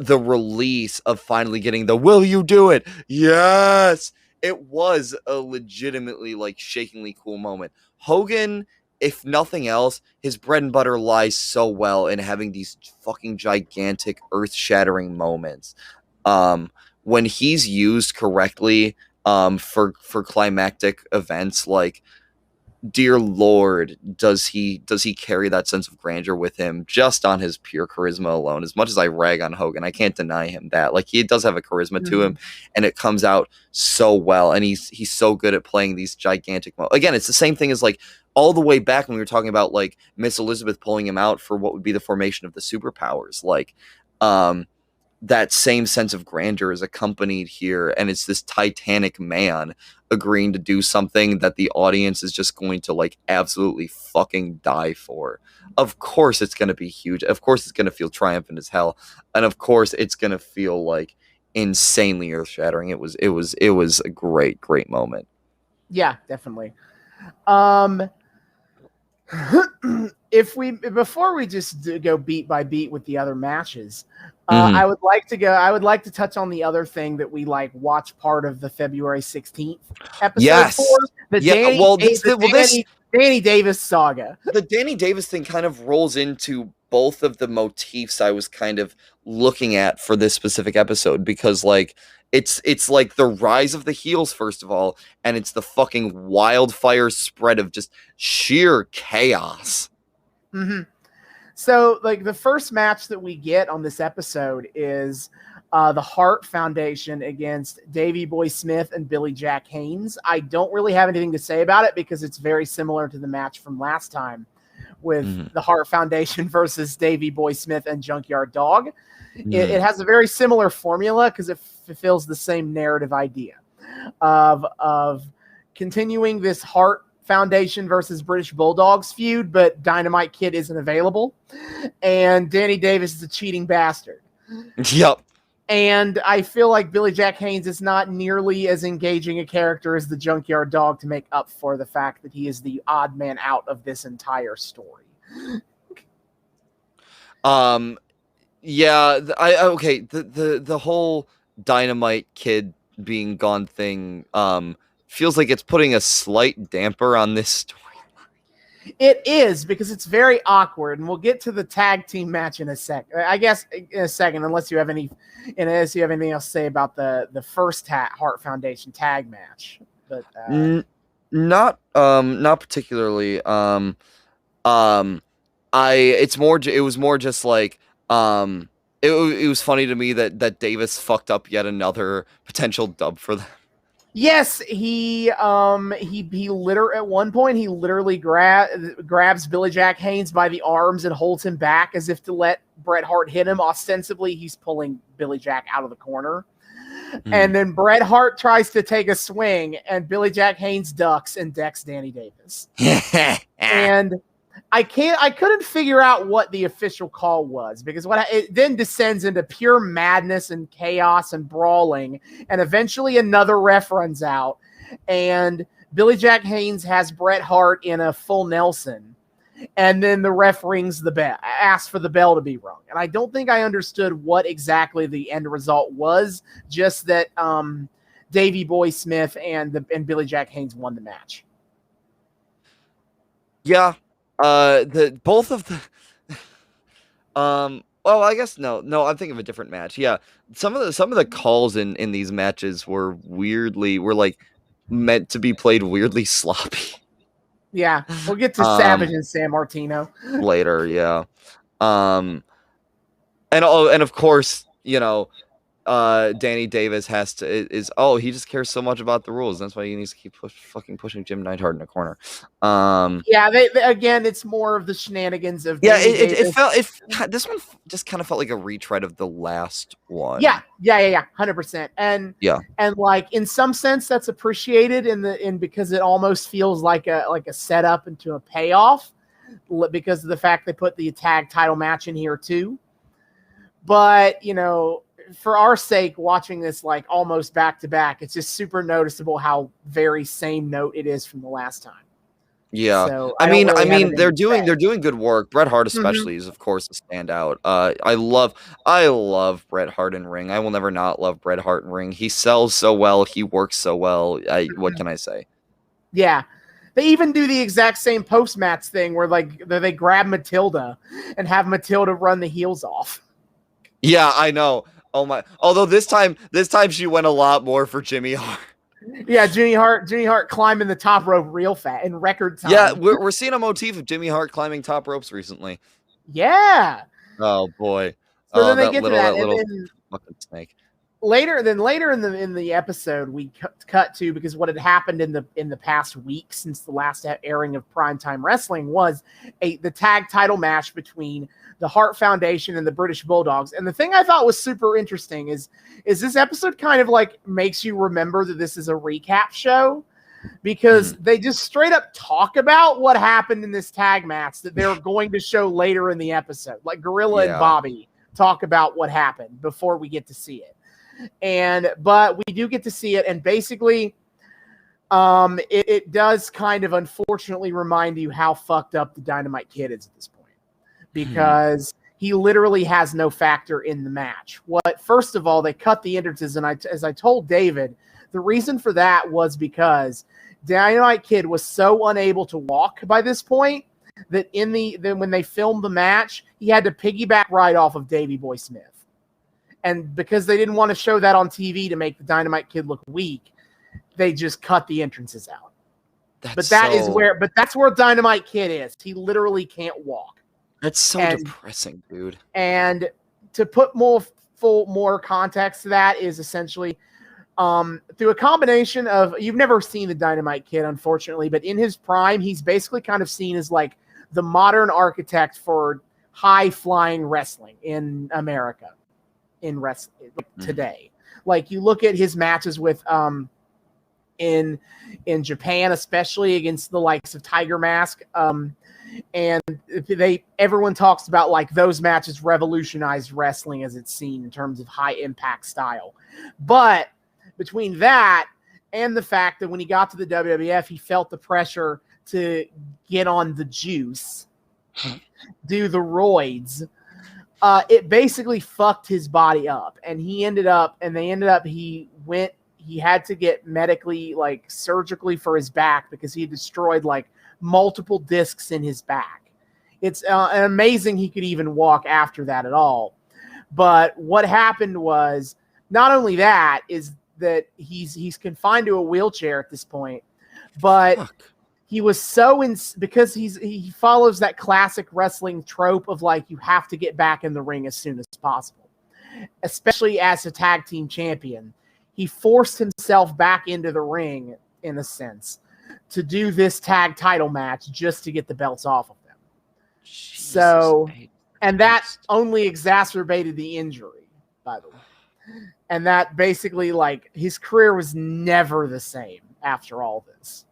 release of finally getting the "Will you do it?" Yes, it was a legitimately like shakingly cool moment. Hogan, if nothing else, his bread and butter lies so well in having these fucking gigantic, earth-shattering moments. When he's used correctly, for climactic events, like, dear Lord, does he carry that sense of grandeur with him just on his pure charisma alone. As much as I rag on Hogan, I can't deny him that. Like, he does have a charisma to him, and it comes out so well. And he's so good at playing these gigantic again, it's the same thing as like all the way back when we were talking about like Miss Elizabeth pulling him out for what would be the formation of the superpowers. Like, that same sense of grandeur is accompanied here, and it's this titanic man agreeing to do something that the audience is just going to like absolutely fucking die for. Of course it's going to be huge. Of course it's going to feel triumphant as hell, and of course it's going to feel like insanely earth-shattering. It was a great moment. Yeah, definitely. Before we just go beat by beat with the other matches, I would like to touch on the other thing that we like watch part of the February 16th episode for. Danny Davis saga. The Danny Davis thing kind of rolls into both of the motifs I was kind of looking at for this specific episode, because like it's like the rise of the heels first of all, and it's the fucking wildfire spread of just sheer chaos. So, like, the first match that we get on this episode is the Hart Foundation against Davey Boy Smith and Billy Jack Haynes. I don't really have anything to say about it because it's very similar to the match from last time with the Hart Foundation versus Davey Boy Smith and Junkyard Dog. It has a very similar formula because it fulfills the same narrative idea of continuing this Hart Foundation versus British Bulldogs feud, but Dynamite Kid isn't available, and Danny Davis is a cheating bastard. Yep. And I feel like Billy Jack Haynes is not nearly as engaging a character as the Junkyard Dog to make up for the fact that he is the odd man out of this entire story. Yeah, the whole Dynamite Kid being gone thing feels like it's putting a slight damper on this storyline. It is, because it's very awkward, and we'll get to the tag team match in a sec. I guess in a second, unless you have anything else to say about the first Hart Foundation tag match. But not particularly. It was more just like it was funny to me that Davis fucked up yet another potential dub for them. yes, he literally at one point he literally grabs Billy Jack Haynes by the arms and holds him back as if to let Bret Hart hit him. Ostensibly, he's pulling Billy Jack out of the corner. And then Bret Hart tries to take a swing, and Billy Jack Haynes ducks and decks Danny Davis. And I couldn't figure out what the official call was, because it then descends into pure madness and chaos and brawling, and eventually another ref runs out, and Billy Jack Haynes has Bret Hart in a full Nelson, and then the ref rings the bell, asks for the bell to be rung, and I don't think I understood what exactly the end result was, just that Davey Boy Smith and Billy Jack Haynes won the match. Yeah. Both of the well, I guess no, I'm thinking of a different match. Yeah. Some of the calls in these matches were like meant to be played weirdly sloppy. Yeah, we'll get to Savage and Sammartino later, yeah. And of course, Danny Davis he just cares so much about the rules. That's why he needs to keep fucking pushing Jim Neidhart in a corner. Yeah, they again, it's more of the shenanigans of this one just kind of felt like a retread of the last one. Yeah, 100%. And like in some sense that's appreciated because it almost feels like a setup into a payoff, because of the fact they put the tag title match in here too. But for our sake, watching this like almost back to back, it's just super noticeable how very same note it is from the last time. Yeah, so I mean, they're doing good work. Bret Hart especially is, of course, a standout. I love Bret Hart in ring. I will never not love Bret Hart in ring. He sells so well. He works so well. What can I say? Yeah. They even do the exact same post-match thing where they grab Matilda and have Matilda run the heels off. Yeah, I know. Oh my! Although this time she went a lot more for Jimmy Hart. Yeah, Jimmy Hart climbing the top rope real fast in record time. Yeah, we're seeing a motif of Jimmy Hart climbing top ropes recently. Yeah. Oh boy. So then they get to that little fucking snake. Later in the episode, we cut to, because what had happened in the past week since the last airing of Primetime Wrestling was the tag title match between the Hart Foundation and the British Bulldogs. And the thing I thought was super interesting is this episode kind of like makes you remember that this is a recap show, because they just straight up talk about what happened in this tag match that they're going to show later in the episode. Like Gorilla and Bobby talk about what happened before we get to see it. But we do get to see it, and basically it does kind of unfortunately remind you how fucked up the Dynamite Kid is at this point, because he literally has no factor in the match. First of all, they cut the entrances, and as I told David, the reason for that was because Dynamite Kid was so unable to walk by this point that when they filmed the match, he had to piggyback right off of Davey Boy Smith. And because they didn't want to show that on TV to make the Dynamite Kid look weak, they just cut the entrances out. That's where Dynamite Kid is. He literally can't walk. That's so depressing, dude. And to put more context to that is essentially through a combination of, you've never seen the Dynamite Kid, unfortunately, but in his prime, he's basically kind of seen as like the modern architect for high flying wrestling in America. In wrestling today, like you look at his matches with in Japan, especially against the likes of Tiger Mask, and everyone talks about like those matches revolutionized wrestling as it's seen in terms of high impact style. But between that and the fact that when he got to the WWF, he felt the pressure to get on the juice, do the roids. It basically fucked his body up, and he had to get medically, like surgically for his back, because he had destroyed like multiple discs in his back. It's amazing he could even walk after that at all. But what happened was, not only that, is that he's confined to a wheelchair at this point, but he was because he follows that classic wrestling trope of like, you have to get back in the ring as soon as possible, especially as a tag team champion. He forced himself back into the ring, in a sense, to do this tag title match just to get the belts off of them. And that only exacerbated the injury, by the way. And that basically, like, his career was never the same after all this.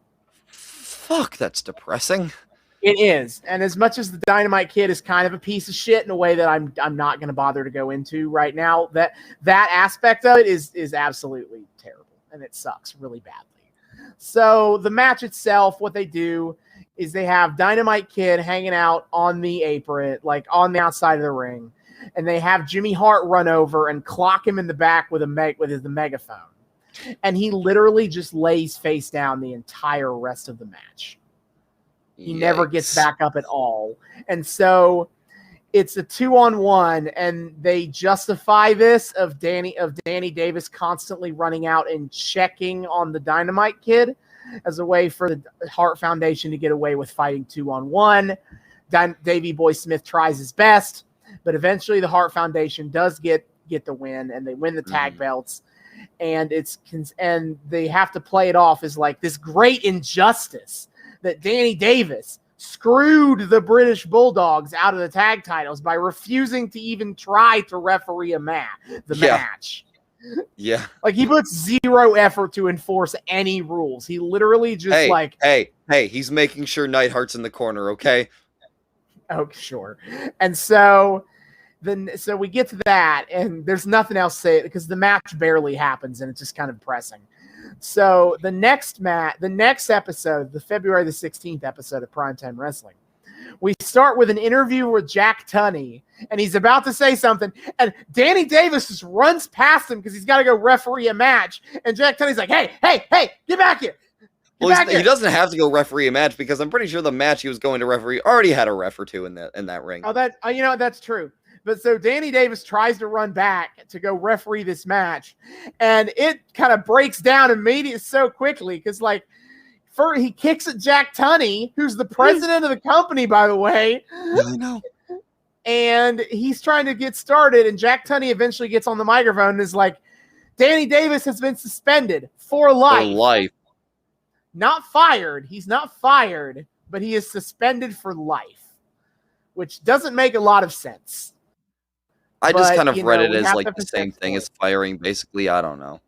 Fuck, that's depressing. It is. And as much as the Dynamite Kid is kind of a piece of shit in a way that I'm not going to bother to go into right now, that aspect of it is absolutely terrible, and it sucks really badly. So the match itself, what they do is they have Dynamite Kid hanging out on the apron, like on the outside of the ring, and they have Jimmy Hart run over and clock him in the back with the megaphone. And he literally just lays face down the entire rest of the match. He never gets back up at all. And so it's a 2-on-1, and they justify this of Danny Davis constantly running out and checking on the Dynamite Kid as a way for the Hart Foundation to get away with fighting 2-on-1. Davey Boy Smith tries his best, but eventually the Hart Foundation does get the win, and they win the tag belts. And they have to play it off as like this great injustice that Danny Davis screwed the British Bulldogs out of the tag titles by refusing to even try to referee the match. Yeah. Like, he puts zero effort to enforce any rules. He literally just Hey, he's making sure Neidhart's in the corner, okay? Oh, sure. And so we get to that, and there's nothing else to say because the match barely happens, and it's just kind of depressing. So the next episode, the February the 16th episode of Primetime Wrestling, we start with an interview with Jack Tunney, and he's about to say something, and Danny Davis just runs past him because he's got to go referee a match, and Jack Tunney's like, hey, get back here. He doesn't have to go referee a match because I'm pretty sure the match he was going to referee already had a ref or two in that ring. Oh, that's true. But so Danny Davis tries to run back to go referee this match, and it kind of breaks down immediately so quickly because, like, he kicks at Jack Tunney, who's the president of the company, by the way. Yeah, I know. And he's trying to get started, and Jack Tunney eventually gets on the microphone and is like, Danny Davis has been suspended for life. For life. Not fired. He's not fired, but he is suspended for life, which doesn't make a lot of sense. I just kind of read it as like the same thing as firing, basically. I don't know.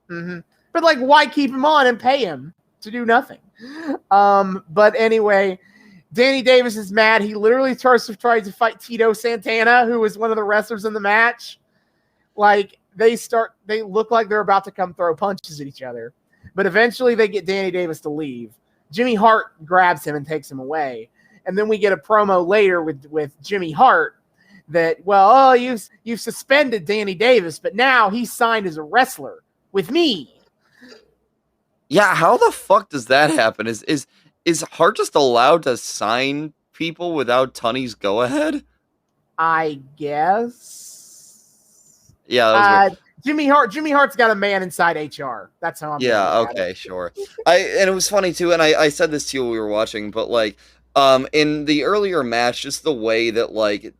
Mm-hmm. But like, why keep him on and pay him to do nothing? But anyway, Danny Davis is mad. He literally tries to fight Tito Santana, who was one of the wrestlers in the match. Like, they look like they're about to come throw punches at each other. But eventually they get Danny Davis to leave. Jimmy Hart grabs him and takes him away. And then we get a promo later with Jimmy Hart that, you've suspended Danny Davis, but now he's signed as a wrestler with me. Yeah, how the fuck does that happen? Is Hart just allowed to sign people without Tunney's go-ahead? I guess. Yeah, that was weird. Jimmy Hart's got a man inside HR. That's how I'm. Yeah. Okay. Sure. And it was funny too, and I said this to you when we were watching, but like, in the earlier match, just the way that like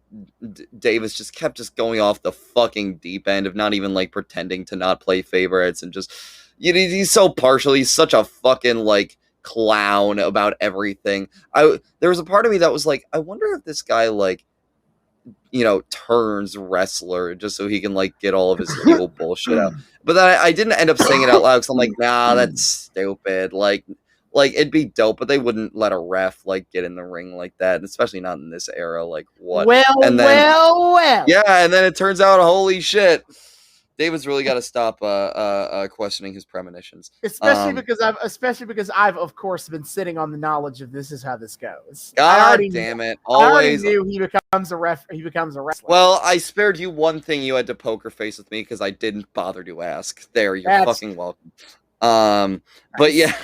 Davis just kept going off the fucking deep end of not even like pretending to not play favorites and just he's so partial. He's such a fucking like clown about everything. There was a part of me that was like, I wonder if this guy like, turns wrestler just so he can like get all of his evil bullshit out. But then I didn't end up saying it out loud because I'm like, nah, that's stupid. Like it'd be dope, but they wouldn't let a ref like get in the ring like that, and especially not in this era. Like what? Well. Yeah, and then it turns out, holy shit, David's really got to stop questioning his premonitions. Especially because I've of course been sitting on the knowledge of this is how this goes. God damn it! Always. I already knew he becomes a wrestler. Well, I spared you one thing. You had to poker face with me because I didn't bother to ask. You're fucking welcome. Nice. But yeah.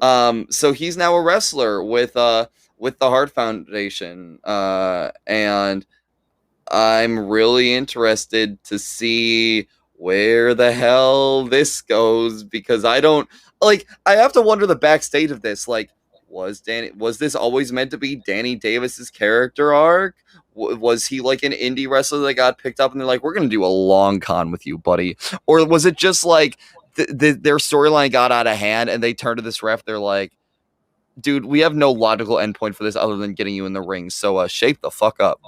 So he's now a wrestler with the Heart Foundation, and I'm really interested to see where the hell this goes, because I don't like. I have to wonder the backstage of this. Like, was this always meant to be Danny Davis's character arc? Was he like an indie wrestler that got picked up and they're like, we're gonna do a long con with you, buddy? Or was it just like their storyline got out of hand and they turned to this ref? They're like, dude, we have no logical endpoint for this other than getting you in the ring. So shape the fuck up.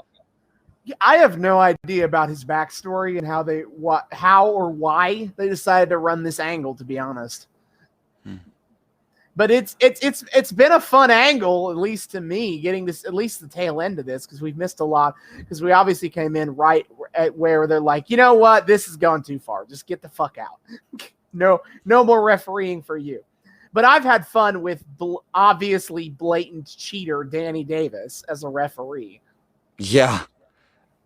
I have no idea about his backstory and how or why they decided to run this angle, to be honest. But it's been a fun angle, at least to me, getting this, at least the tail end of this, because we've missed a lot, because we obviously came in right at where they're like, you know what, this is going too far. Just get the fuck out. No more refereeing for you. But I've had fun with obviously blatant cheater Danny Davis as a referee. Yeah.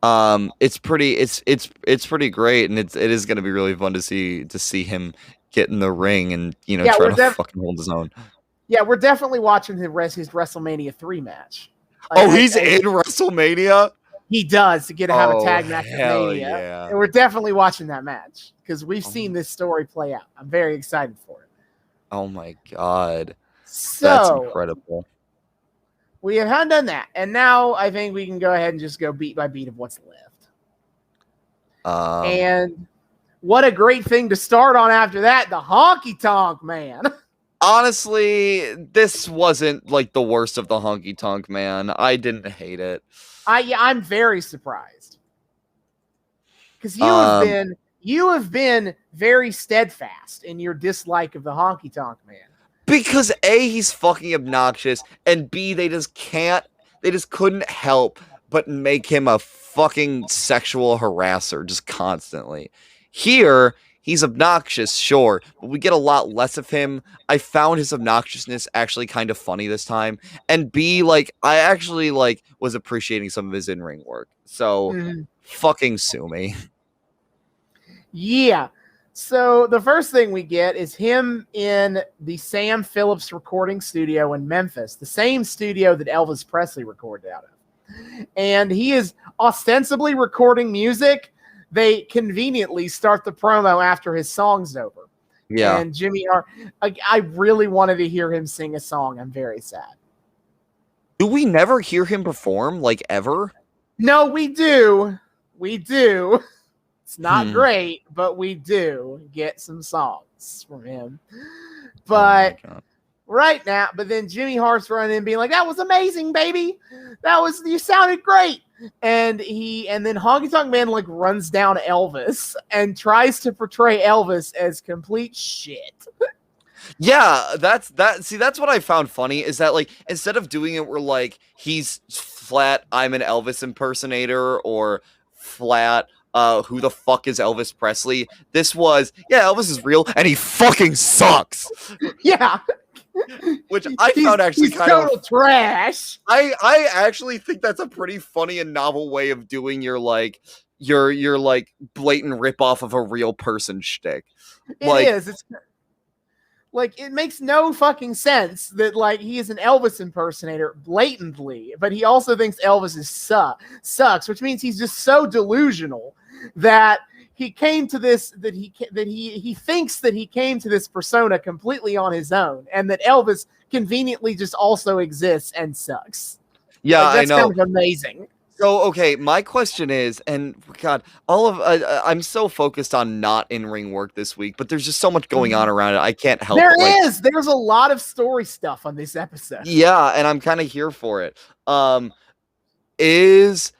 It's pretty great, and it is going to be really fun to see him get in the ring and try to fucking hold his own. Yeah, we're definitely watching his WrestleMania III match. He's in WrestleMania. He does to have a tag match with Mania, yeah. and we're definitely watching that match because we've seen this story play out. I'm very excited for it. Oh my god, so that's incredible. We have done that, and now I think we can go ahead and just go beat by beat of what's left. And what a great thing to start on after that, the Honky Tonk Man. Honestly, this wasn't like the worst of the Honky Tonk Man. I didn't hate it. I'm very surprised. Because you have been very steadfast in your dislike of the Honky Tonk Man. Because A, he's fucking obnoxious, and B, they just couldn't help but make him a fucking sexual harasser just constantly. Here, he's obnoxious, sure, but we get a lot less of him. I found his obnoxiousness actually kind of funny this time. And B, I actually was appreciating some of his in-ring work. So fucking sue me. Yeah. So the first thing we get is him in the Sam Phillips recording studio in Memphis, the same studio that Elvis Presley recorded out of. And he is ostensibly recording music. They conveniently start the promo after his song's over. Yeah. And Jimmy I really wanted to hear him sing a song. I'm very sad. Do we never hear him perform, ever? No, we do. We do. It's not great, but we do get some songs from him. But right now, but then Jimmy Hart's running in being like, that was amazing, baby. You sounded great. And then Honky Tonk Man runs down Elvis and tries to portray Elvis as complete shit. Yeah, that's what I found funny is that instead of doing it where he's flat, I'm an Elvis impersonator, or flat, who the fuck is Elvis Presley? This was, Elvis is real and he fucking sucks. Yeah. Which I found actually kind total of trash. I actually think that's a pretty funny and novel way of doing your blatant ripoff of a real person shtick. It is. It's it makes no fucking sense that he is an Elvis impersonator blatantly, but he also thinks Elvis is sucks, which means he's just so delusional that he came to this, that he thinks that he came to this persona completely on his own, and that Elvis conveniently just also exists and sucks. Yeah, that's I know. Kind of amazing. So, okay, my question is, and God, I'm so focused on not in-ring work this week, but there's just so much going on around it. I can't help it. There's a lot of story stuff on this episode. Yeah, and I'm kind of here for it. Is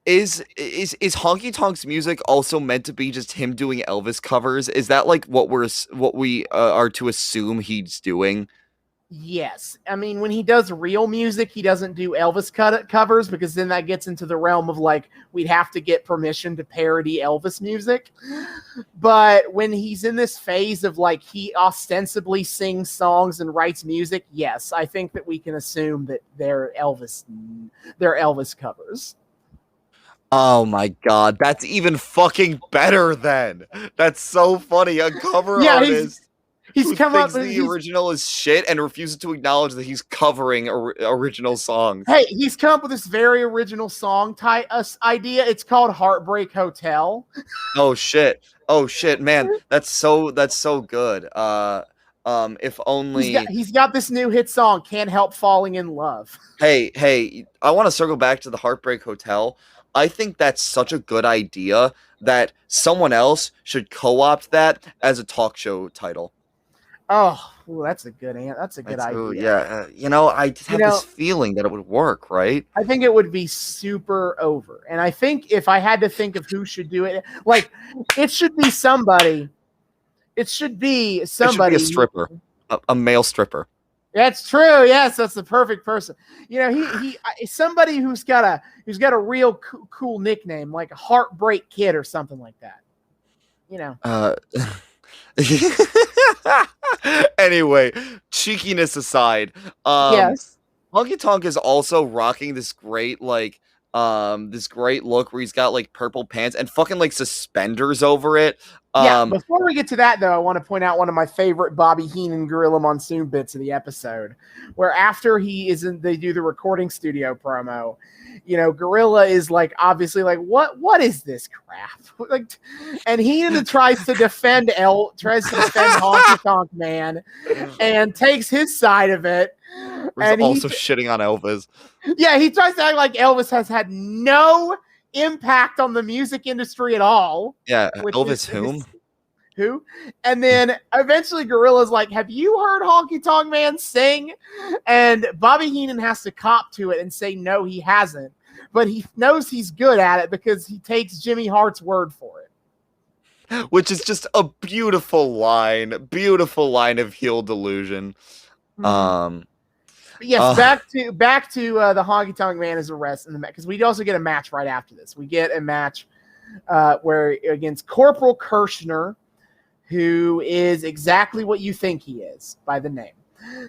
Honky Tonk's music also meant to be just him doing Elvis covers? Is that what we are to assume he's doing? Yes. I mean, when he does real music, he doesn't do Elvis covers, because then that gets into the realm of we'd have to get permission to parody Elvis music. But when he's in this phase of he ostensibly sings songs and writes music, yes, I think that we can assume that they're Elvis covers. Oh my God, that's even fucking better then. That's so funny. A cover artist. He's who come up thinks with the original is shit and refuses to acknowledge that he's covering original songs. Hey, he's come up with this very original song idea. It's called Heartbreak Hotel. Oh shit. Oh shit, man. That's so good. If only he's got this new hit song, Can't Help Falling in Love. Hey, I want to circle back to the Heartbreak Hotel. I think that's such a good idea that someone else should co-opt that as a talk show title. Oh, that's a good idea. Ooh, yeah, I just have this feeling that it would work, right? I think it would be super over. And I think if I had to think of who should do it, like, it should be somebody. It should be somebody. It should be a stripper, a male stripper. That's true. Yes, that's the perfect person. He somebody who's got a real cool nickname, like a Heartbreak Kid or something like that. Anyway, cheekiness aside, yes, Honky Tonk is also rocking this great look where he's got like purple pants and fucking like suspenders over it. Before we get to that, though, I want to point out one of my favorite Bobby Heenan Gorilla Monsoon bits of the episode, where after they do the recording studio promo, Gorilla is like, obviously like, what is this crap? Like, and Heenan tries to defend Honky Tonk Man and takes his side of it. And also shitting on Elvis. Yeah, he tries to act like Elvis has had no impact on the music industry at all. Yeah, Elvis who? And then eventually Gorilla's like, have you heard Honky Tonk Man sing? And Bobby Heenan has to cop to it and say no, he hasn't. But he knows he's good at it because he takes Jimmy Hart's word for it. Which is just a beautiful line of heel delusion. Yes, back to the Honky Tonk Man is arrested in the match, because we also get a match right after this. We get a match where against Corporal Kirshner, who is exactly what you think he is by the name.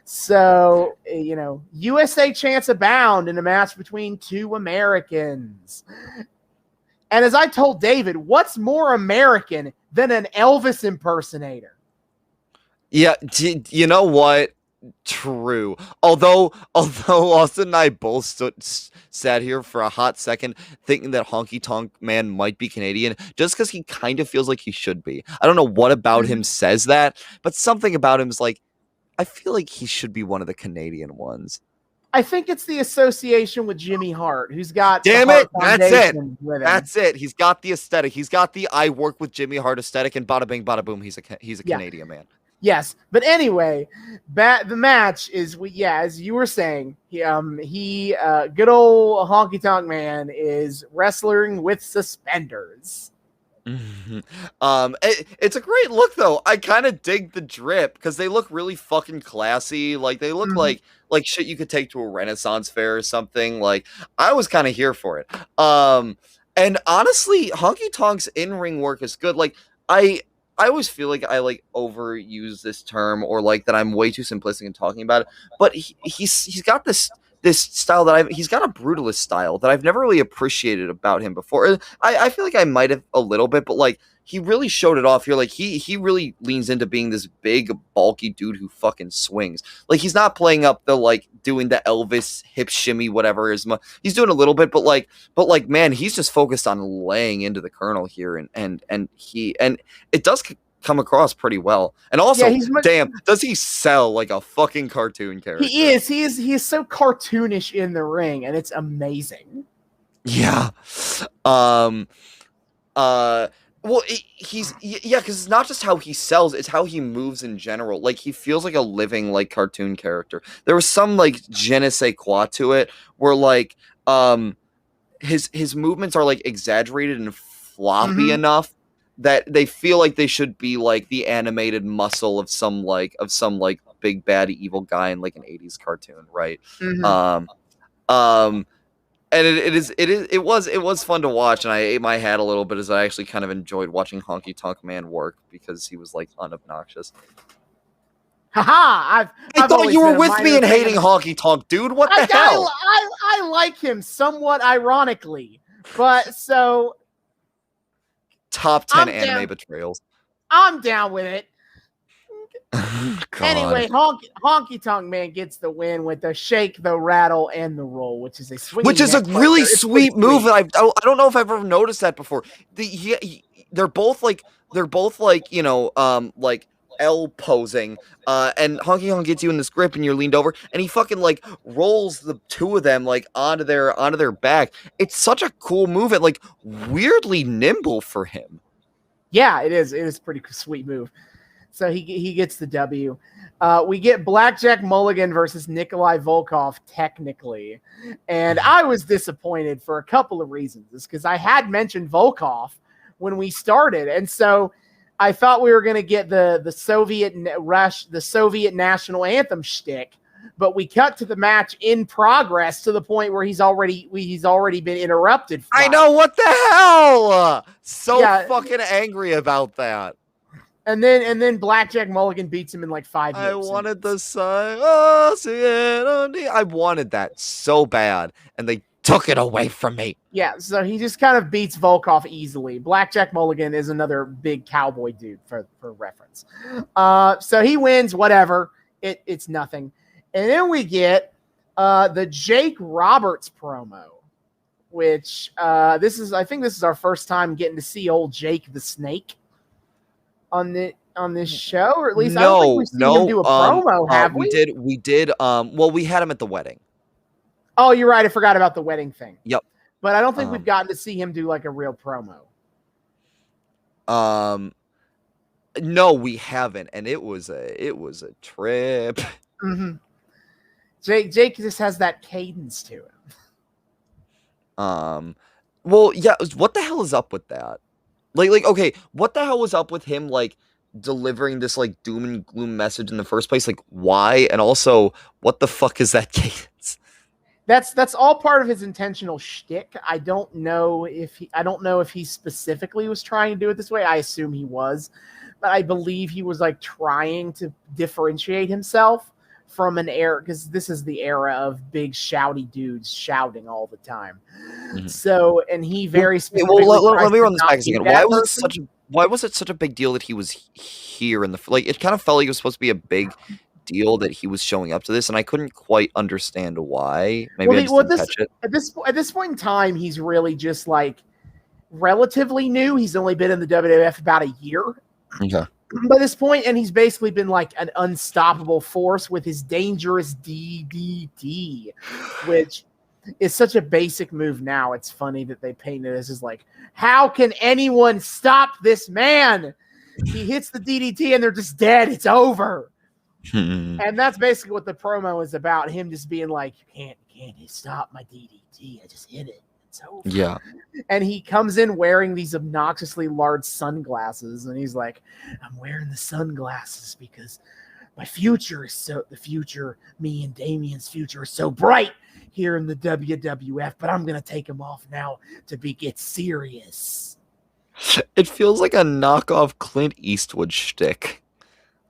So, USA chants abound in a match between two Americans. And as I told David, what's more American than an Elvis impersonator? Yeah, you know what? True. Although Austin and I both sat here for a hot second thinking that Honky Tonk Man might be Canadian, just because he kind of feels like he should be. I don't know what about him says that, but something about him is like, I feel like he should be one of the Canadian ones. I think it's the association with Jimmy Hart, who's got Damn it, that's it. He's got the aesthetic. He's got the I work with Jimmy Hart aesthetic, and bada bing, bada boom, he's a Canadian man. Yes, but anyway, the match is as you were saying, good old Honky Tonk Man is wrestling with suspenders. It's a great look though. I kind of dig the drip because they look really fucking classy. Like they look like shit you could take to a Renaissance fair or something. Like I was kind of here for it. And honestly, Honky Tonk's in-ring work is good. Like I always feel like I overuse this term, or like that I'm way too simplistic in talking about it. But he's got this style that he's got a brutalist style that I've never really appreciated about him before. I feel like I might have a little bit, but like he really showed it off here. Like he really leans into being this big, bulky dude who fucking swings. Like he's not playing up the doing the Elvis hip shimmy, whatever is. He's doing a little bit, but man, he's just focused on laying into the Colonel here, and it does come across pretty well. And also, damn, does he sell like a fucking cartoon character? He is so cartoonish in the ring, and it's amazing. Yeah. Well, because it's not just how he sells, it's how he moves in general. Like, he feels like a living, cartoon character. There was some, je ne sais quoi to it, where, his movements are, exaggerated and floppy enough that they feel like they should be, the animated muscle of some big, bad, evil guy in, an 80s cartoon, right? And it was fun to watch, and I ate my hat a little bit as I actually kind of enjoyed watching Honky Tonk Man work because he was unobnoxious. Haha! I thought you were with me in hating Honky Tonk, dude. What the hell? I like him somewhat ironically, but so top 10 anime betrayals. I'm down with it. God. Anyway, Honky Tonk Man gets the win with the shake, the rattle, and the roll, which is a swinging Which is a neck really breaker. It's sweet pretty move, sweet. and I don't know if I've ever noticed that before. They're both like like L posing, and Honky Tonk gets you in this grip, and you're leaned over, and he fucking like rolls the two of them like onto their back. It's such a cool move, and like weirdly nimble for him. Yeah, it is. It is a pretty sweet move. So he gets the W. We get Blackjack Mulligan versus Nikolai Volkov, technically. And I was disappointed for a couple of reasons. Because I had mentioned Volkov when we started. And so I thought we were going to get the Soviet rush, the Soviet national anthem shtick. But we cut to the match in progress to the point where he's already been interrupted. I know, what the hell? Fucking angry about that. And then Blackjack Mulligan beats him in like 5 minutes. I wanted the sign. I wanted that so bad, and they took it away from me. Yeah, so he just kind of beats Volkov easily. Blackjack Mulligan is another big cowboy dude for reference. So he wins, whatever. It's nothing. And then we get the Jake Roberts promo, which I think this is our first time getting to see old Jake the Snake on this show, or at least I don't think we've seen him do a promo, have we? We did. Well, we had him at the wedding. Oh, you're right. I forgot about the wedding thing. Yep. But I don't think we've gotten to see him do like a real promo. No, we haven't, and it was a trip. Mm-hmm. Jake just has that cadence to him. Well, yeah. What the hell is up with that? Like, okay, what the hell was up with him, like, delivering this, like, doom and gloom message in the first place? Like, why? And also, what the fuck is that cadence? That's all part of his intentional shtick. I don't know if he specifically was trying to do it this way. I assume he was, but I believe he was, like, trying to differentiate himself from an era, because this is the era of big shouty dudes shouting all the time. Mm-hmm. So, and he very specifically. Well, let me run this back a second. Why was it such a big deal that he was here in the like? It kind of felt like it was supposed to be a big deal that he was showing up to this, and I couldn't quite understand why. Maybe I just didn't catch it. At this point in time, he's really just like relatively new. He's only been in the WWF about a year. Okay. By this point, and he's basically been like an unstoppable force with his dangerous DDT, which is such a basic move now. It's funny that they painted this as like, how can anyone stop this man? He hits the DDT and they're just dead. It's over. And that's basically what the promo is about. Him just being like, you can't stop my DDT. I just hit it. It's over. Yeah. And he comes in wearing these obnoxiously large sunglasses, and he's like, I'm wearing the sunglasses because my future is me and Damien's future is so bright here in the WWF, but I'm going to take them off now to get serious. It feels like a knockoff Clint Eastwood shtick.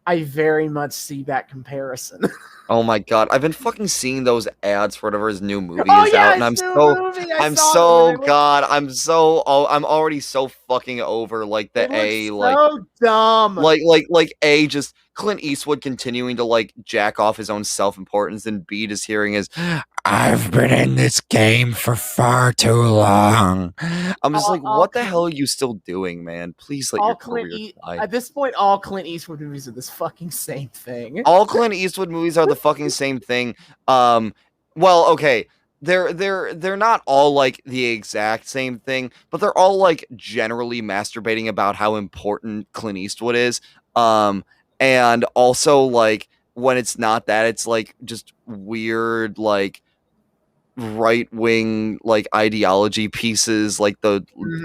I very much see that comparison. Oh my god, I've been fucking seeing those ads for whatever his new movie is out, and I'm already so fucking over like the so dumb. Like A, just Clint Eastwood continuing to like jack off his own self-importance, and B, just hearing his I've been in this game for far too long. I'm just like, what the hell are you still doing, man? Please let your career die. At this point, all Clint Eastwood movies are this fucking same thing. All Clint Eastwood movies are the fucking same thing. Well, okay. They're not all like the exact same thing, but they're all like generally masturbating about how important Clint Eastwood is. And also like when it's not that, it's like just weird like right-wing like ideology pieces, like the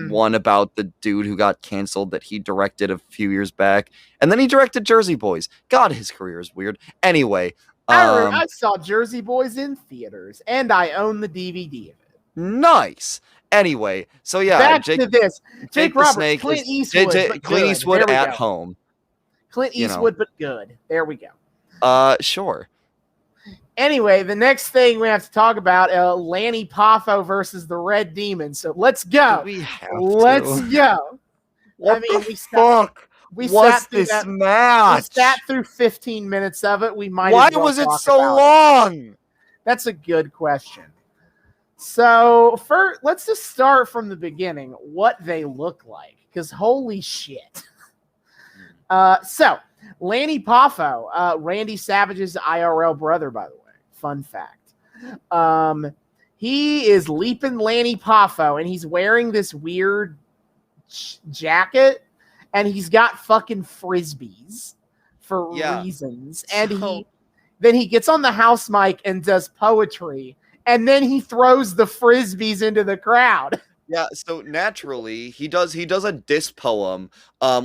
one about the dude who got canceled that he directed a few years back, and then he directed Jersey Boys. God, his career is weird. Anyway, I saw Jersey Boys in theaters, and I own the DVD of it. Nice. Anyway, so yeah, back to this. Jake Roberts, Clint Eastwood at home. Clint Eastwood, but good. There we go. Sure. Anyway, the next thing we have to talk about, Lanny Poffo versus the Red Demon. So let's go. Let's go. What the fuck? We was sat through this that. We match? sat through 15 minutes of it. We might. Why as well was it talk so about long? That's a good question. So, first, let's just start from the beginning. What they look like, because holy shit. So, Lanny Poffo, Randy Savage's IRL brother, by the way. Fun fact. He is leaping Lanny Poffo, and he's wearing this weird jacket, and he's got fucking frisbees for reasons. And then he gets on the house mic and does poetry, and then he throws the frisbees into the crowd. Yeah, so naturally he does a diss poem,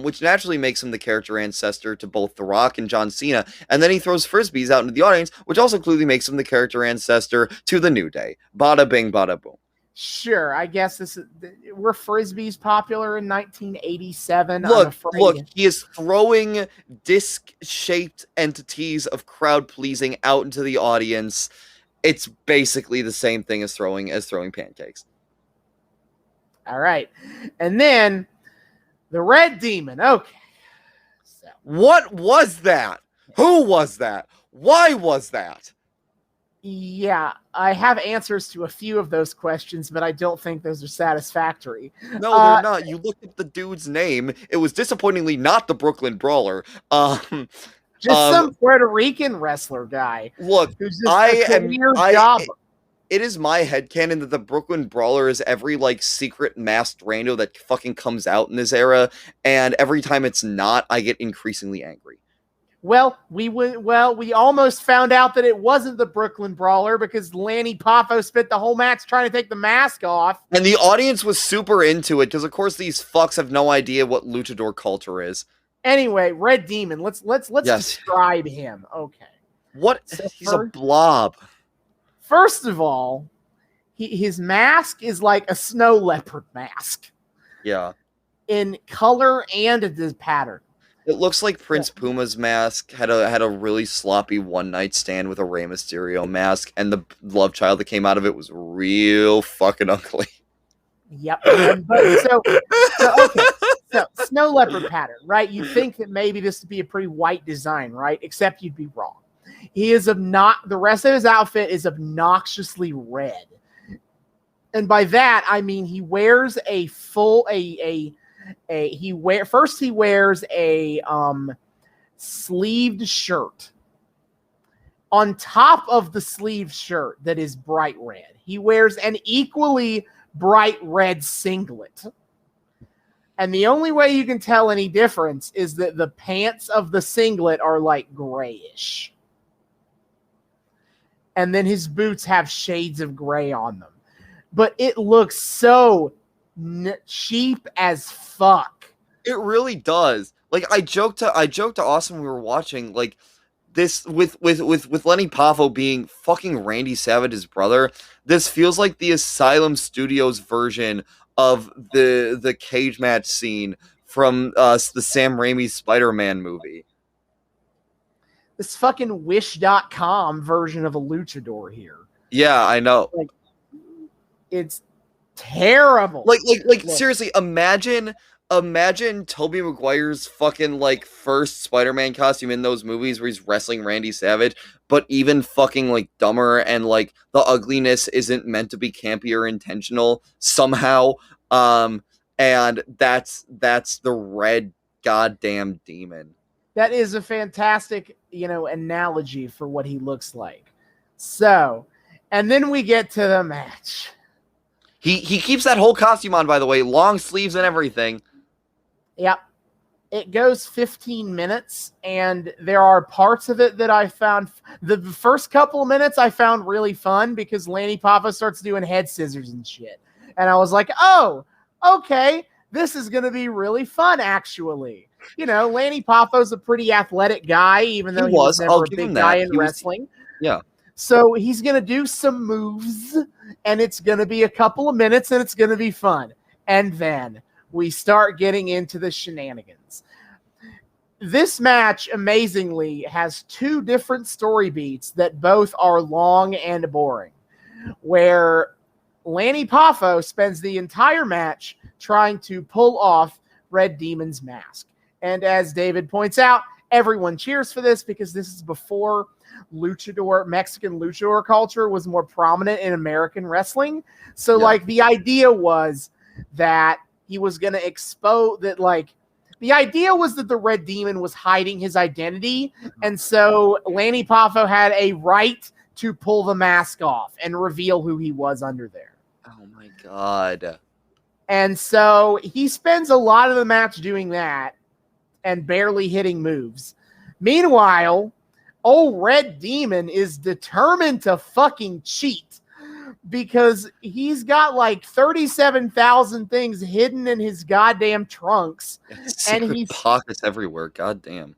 which naturally makes him the character ancestor to both The Rock and John Cena, and then he throws frisbees out into the audience, which also clearly makes him the character ancestor to the New Day. Bada bing, bada boom. Sure, I guess were frisbees popular in 1987. Look, he is throwing disc-shaped entities of crowd pleasing out into the audience. It's basically the same thing as throwing pancakes. All right. And then the Red Demon. Okay. So. What was that? Who was that? Why was that? Yeah, I have answers to a few of those questions, but I don't think those are satisfactory. No, they're not. You looked up the dude's name. It was disappointingly not the Brooklyn Brawler. Some Puerto Rican wrestler guy. Look, who's just it is my headcanon that the Brooklyn Brawler is every, secret masked rando that fucking comes out in this era, and every time it's not, I get increasingly angry. Well, we almost found out that it wasn't the Brooklyn Brawler because Lanny Poffo spent the whole match trying to take the mask off. And the audience was super into it, because of course these fucks have no idea what luchador culture is. Anyway, Red Demon, let's describe him. Okay. What? He's a blob. First of all, his mask is like a snow leopard mask. Yeah. In color and the pattern. It looks like Prince Puma's mask had a really sloppy one-night stand with a Rey Mysterio mask, and the love child that came out of it was real fucking ugly. Yep. So snow leopard pattern, right? You'd think that maybe this would be a pretty white design, right? Except you'd be wrong. The rest of his outfit is obnoxiously red. And by that, I mean he wears he wears a sleeved shirt. On top of the sleeved shirt that is bright red, he wears an equally bright red singlet. And the only way you can tell any difference is that the pants of the singlet are like grayish. And then his boots have shades of gray on them. But it looks so cheap as fuck. It really does. I joked to Austin when we were watching, this with Lanny Poffo being fucking Randy Savage's brother. This feels like the Asylum Studios version of the cage match scene from the Sam Raimi Spider-Man movie. This fucking Wish.com version of a luchador here. Yeah, I know. It's terrible. Seriously, imagine Tobey Maguire's fucking first Spider-Man costume in those movies where he's wrestling Randy Savage, but even fucking dumber, and the ugliness isn't meant to be campy or intentional somehow. And that's the Red goddamn Demon. That is a fantastic, analogy for what he looks like. So, and then we get to the match. He keeps that whole costume on, by the way, long sleeves and everything. Yep. It goes 15 minutes, and there are parts of it that I found... The first couple of minutes I found really fun because Lanny Poffo starts doing head scissors and shit. And I was like, oh, okay, this is going to be really fun, actually. Lanny Poffo's a pretty athletic guy, even though he was never a big guy in wrestling. Yeah. So he's going to do some moves, and it's going to be a couple of minutes, and it's going to be fun. And then we start getting into the shenanigans. This match, amazingly, has two different story beats that both are long and boring, where Lanny Poffo spends the entire match trying to pull off Red Demon's mask. And as David points out, everyone cheers for this because this is before Mexican luchador culture was more prominent in American wrestling. So like the idea was that he was going to expose that, like, the idea was that the Red Demon was hiding his identity. And so Lanny Poffo had a right to pull the mask off and reveal who he was under there. Oh my God. And so he spends a lot of the match doing that and barely hitting moves. Meanwhile, old Red Demon is determined to fucking cheat because he's got like 37,000 things hidden in his goddamn trunks. And he's pockets everywhere. Goddamn.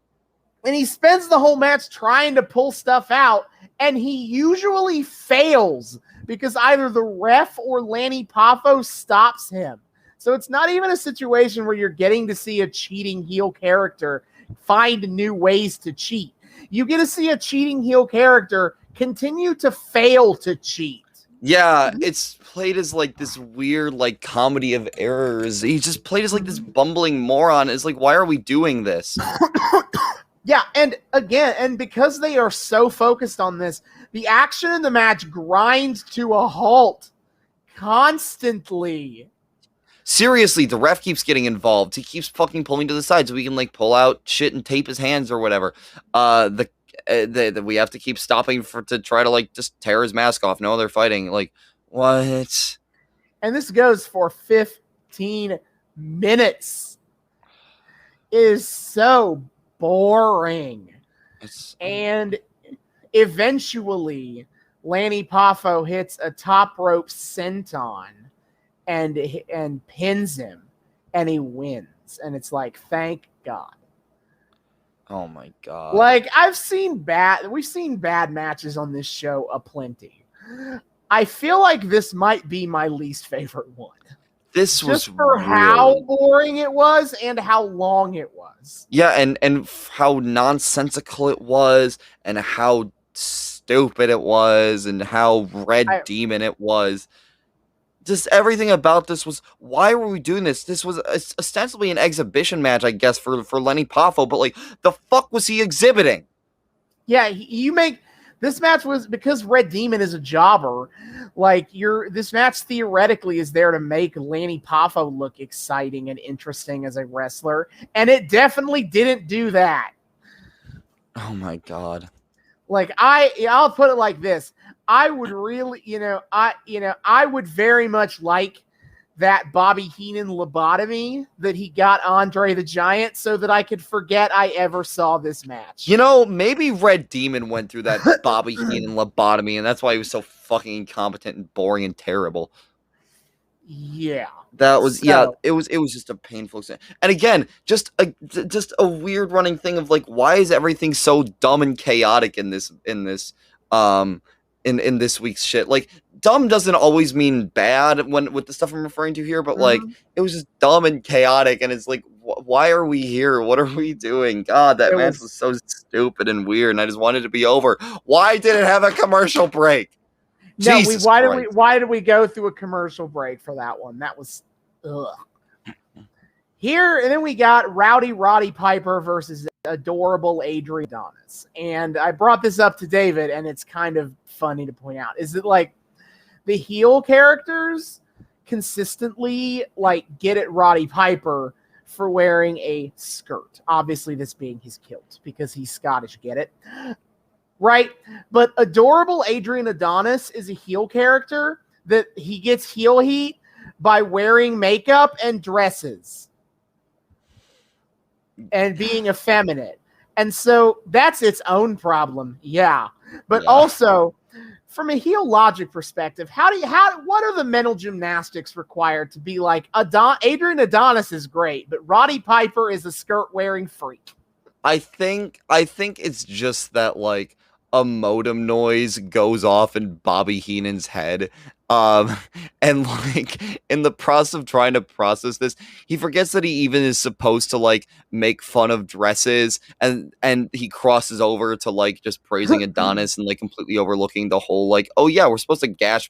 And he spends the whole match trying to pull stuff out, and he usually fails because either the ref or Lanny Poffo stops him. So it's not even a situation where you're getting to see a cheating heel character find new ways to cheat. You get to see a cheating heel character continue to fail to cheat. Yeah, it's played as like this weird like comedy of errors. He just played as like this bumbling moron. It's like, why are we doing this? Yeah, and again, and because they are so focused on this, the action in the match grinds to a halt constantly. Seriously, the ref keeps getting involved. He keeps fucking pulling to the side so we can like pull out shit and tape his hands or whatever. We have to keep stopping to try to like just tear his mask off. No, they're fighting. Like, what? And this goes for 15 minutes. It is so boring. And eventually, Lanny Poffo hits a top rope senton and pins him, and he wins. And it's like, thank God. Oh my God. Like, we've seen bad matches on this show aplenty. I feel like this might be my least favorite one. This was just for how boring it was and how long it was. Yeah, and how nonsensical it was, and how stupid it was, and how Demon it was. Just everything about this was, why were we doing this? This was ostensibly an exhibition match, I guess, for Lanny Poffo, but like, the fuck was he exhibiting? Yeah, this match was because Red Demon is a jobber. Like, this match theoretically is there to make Lanny Poffo look exciting and interesting as a wrestler, and it definitely didn't do that. Oh my God. Like, I'll put it like this. I would really, I would very much like that Bobby Heenan lobotomy that he got Andre the Giant so that I could forget I ever saw this match. Maybe Red Demon went through that Bobby Heenan lobotomy, and that's why he was so fucking incompetent and boring and terrible. Yeah. That was it was just a painful thing. And again, just a weird running thing of like, why is everything so dumb and chaotic in this week's shit? Like, dumb doesn't always mean bad with the stuff I'm referring to here, but like, it was just dumb and chaotic, and it's like, why are we here? What are we doing? God, that match was so stupid and weird, and I just wanted it to be over. Why did it have a commercial break? No, why did we go through a commercial break for that one? That was here, and then we got Rowdy Roddy Piper versus adorable Adrian Adonis. And I brought this up to David, and it's kind of funny to point out. Is that like the heel characters consistently like get at Roddy Piper for wearing a skirt? Obviously, this being his kilt because he's Scottish. Get it? Right? But adorable Adrian Adonis is a heel character that he gets heel heat by wearing makeup and dresses and being effeminate. And so that's its own problem. Yeah. But also, from a heel logic perspective, what are the mental gymnastics required to be like, Adrian Adonis is great, but Roddy Piper is a skirt wearing freak? I think it's just that like a modem noise goes off in Bobby Heenan's head. And like in the process of trying to process this, he forgets that he even is supposed to like make fun of dresses, and he crosses over to like just praising Adonis and like completely overlooking the whole like, oh yeah, we're supposed to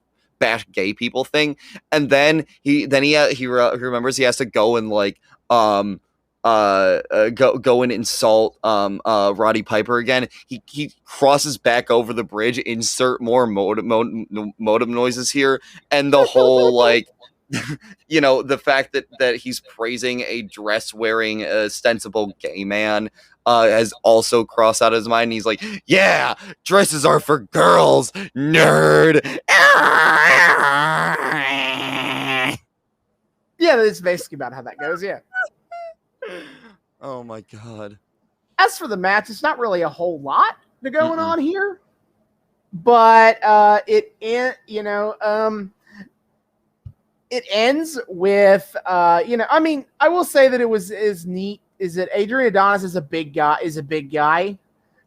bash gay people thing. And then he remembers he has to go and like go and insult Roddy Piper again. He crosses back over the bridge, insert more modem noises here, and the whole like the fact that he's praising a dress wearing ostensible gay man has also crossed out of his mind. And he's like, yeah, dresses are for girls, nerd. Yeah, that's basically about how that goes. Yeah. Oh my god. As for the match, it's not really a whole lot going on here, but it ends with I mean, I will say that it was as neat is that Adrian Adonis is a big guy.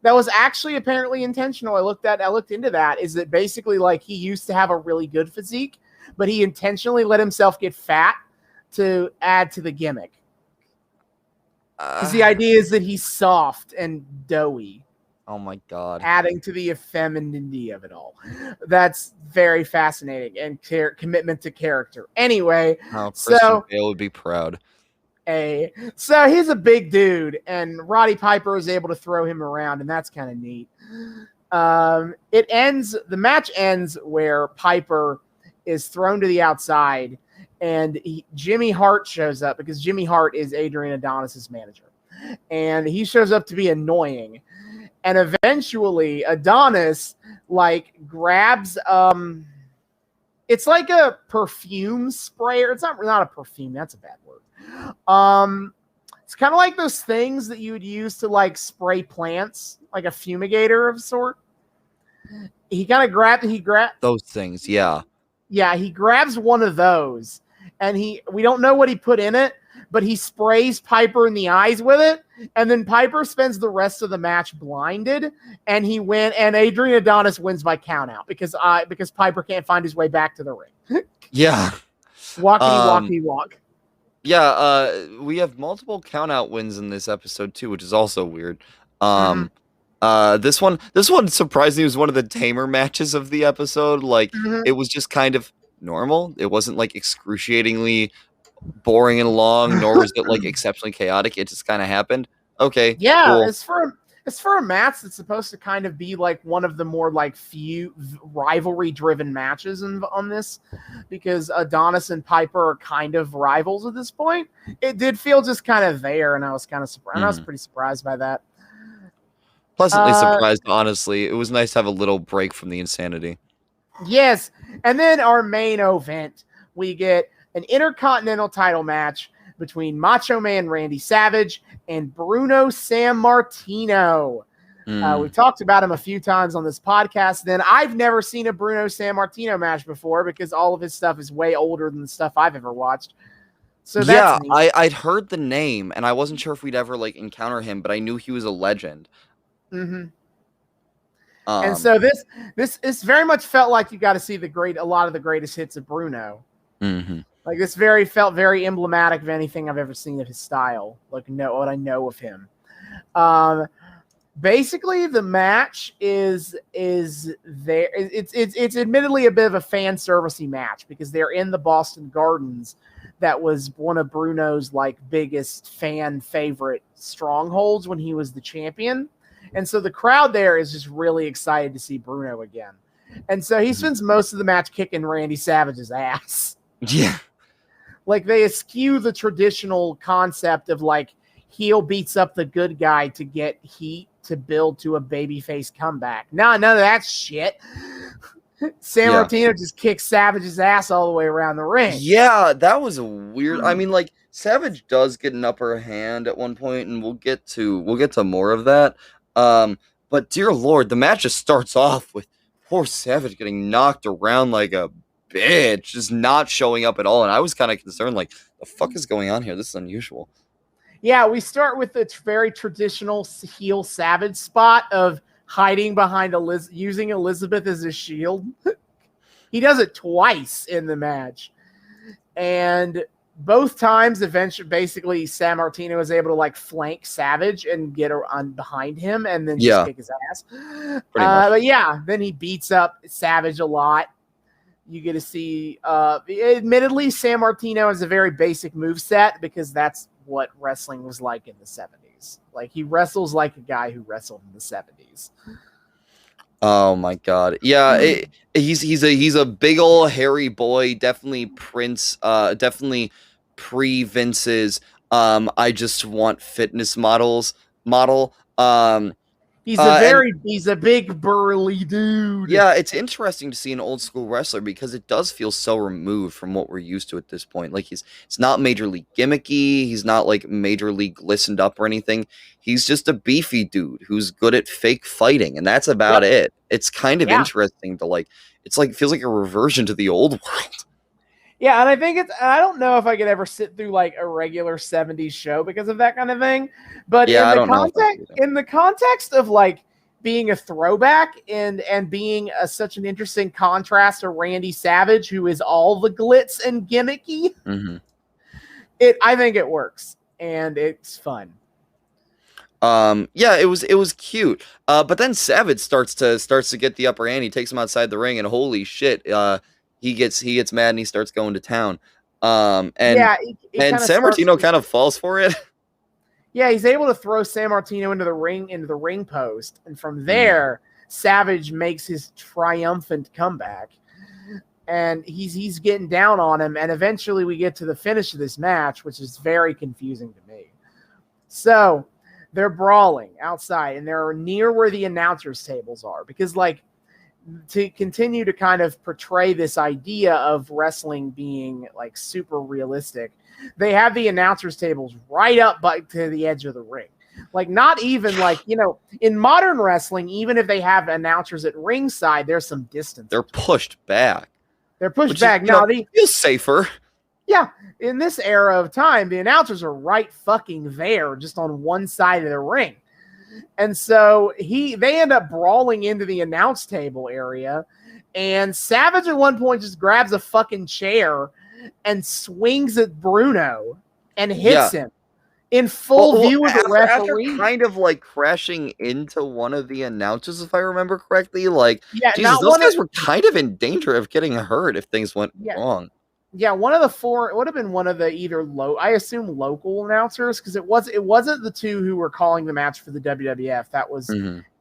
That was actually apparently intentional. I looked into that. Is that basically like he used to have a really good physique, but he intentionally let himself get fat to add to the gimmick. Because the idea is that he's soft and doughy. Oh my god. Adding to the femininity of it all. That's very fascinating and commitment to character. Anyway, Christian Bale would be proud. So he's a big dude, and Roddy Piper is able to throw him around, and that's kind of neat. The match ends where Piper is thrown to the outside, and Jimmy Hart shows up because Jimmy Hart is Adrian Adonis's manager, and he shows up to be annoying. And eventually Adonis like grabs it's like a perfume sprayer. It's not a perfume, that's a bad word. It's kind of like those things that you would use to like spray plants, like a fumigator of sort. He grabbed those things, yeah. Yeah, he grabs one of those, and we don't know what he put in it, but he sprays Piper in the eyes with it, and then Piper spends the rest of the match blinded, and and Adrian Adonis wins by countout because Piper can't find his way back to the ring. Yeah. Walk. Yeah, we have multiple countout wins in this episode too, which is also weird. This one surprisingly was one of the tamer matches of the episode. Like it was just kind of normal. It wasn't like excruciatingly boring and long, nor was it like exceptionally chaotic. It just kind of happened. Okay. Yeah, cool. it's for a match that's supposed to kind of be like one of the more like few rivalry driven matches on this, because Adonis and Piper are kind of rivals at this point. It did feel just kind of there, and I was kind of surprised. I was pretty surprised by that. Pleasantly surprised, honestly. It was nice to have a little break from the insanity. Yes, and then our main event, we get an Intercontinental title match between Macho Man Randy Savage and Bruno Sammartino. We've talked about him a few times on this podcast. Then I've never seen a Bruno Sammartino match before because all of his stuff is way older than the stuff I've ever watched. So that's neat. I'd heard the name, and I wasn't sure if we'd ever like encounter him, but I knew he was a legend. Mm-hmm. And so this very much felt like you got to see a lot of the greatest hits of Bruno. Mm-hmm. Like this felt very emblematic of anything I've ever seen of his style. Like what I know of him. Basically, the match is there. It's admittedly a bit of a fan servicey match because they're in the Boston Gardens. That was one of Bruno's like biggest fan favorite strongholds when he was the champion. And so the crowd there is just really excited to see Bruno again. And so he spends most of the match kicking Randy Savage's ass. Yeah. Like they eschew the traditional concept of like heel beats up the good guy to get heat to build to a babyface comeback. No, none of that shit. Sammartino just kicks Savage's ass all the way around the ring. Yeah, that was a weird. I mean, like Savage does get an upper hand at one point, and we'll get to more of that. But dear Lord, the match just starts off with poor Savage getting knocked around like a bitch, just not showing up at all. And I was kind of concerned, like, the fuck is going on here? This is unusual. Yeah, we start with the very traditional heel Savage spot of hiding behind using Elizabeth as a shield. He does it twice in the match. And both times, eventually, basically, Sammartino is able to like flank Savage and get on behind him, and then just kick his ass. But yeah, then he beats up Savage a lot. You get to see, admittedly, Sammartino has a very basic moveset because that's what wrestling was like in the 70s. Like, he wrestles like a guy who wrestled in the 70s. Oh my god. Yeah, he's a big old hairy boy, definitely Prince, definitely pre Vince's I just want fitness model. He's And he's a big burly dude. yeah, it's interesting to see an old school wrestler because it does feel so removed from what we're used to at this point. Like it's not majorly gimmicky, he's not like majorly glistened up or anything. He's just a beefy dude who's good at fake fighting, and that's about it. It's kind of interesting to feels like a reversion to the old world. Yeah, and I think I don't know if I could ever sit through like a regular 70s show because of that kind of thing. But Yeah, in the context of like being a throwback and being such an interesting contrast to Randy Savage, who is all the glitz and gimmicky, I think it works and it's fun. Yeah, it was cute. But then Savage starts to get the upper hand. He takes him outside the ring, and holy shit, he gets mad and he starts going to town. And Sammartino kind of falls for it. Yeah, he's able to throw Sammartino into the ring post, and from there, Savage makes his triumphant comeback. And he's getting down on him, and eventually we get to the finish of this match, which is very confusing to me. So they're brawling outside, and they're near where the announcers' tables are, because like to continue to kind of portray this idea of wrestling being like super realistic, they have the announcers' tables right up to the edge of the ring. Like, not even like, in modern wrestling, even if they have announcers at ringside, there's some distance. They're pushed back. Now, feels safer. Yeah, in this era of time, the announcers are right fucking there, just on one side of the ring. And so they end up brawling into the announce table area, and Savage at one point just grabs a fucking chair and swings at Bruno and hits him in full view of the referee. After kind of like crashing into one of the announcers, if I remember correctly. Like, Jesus, those guys were kind of in danger of getting hurt if things went wrong. Yeah, one of the four, it would have been one of the I assume local announcers, because it wasn't the two who were calling the match for the WWF. That was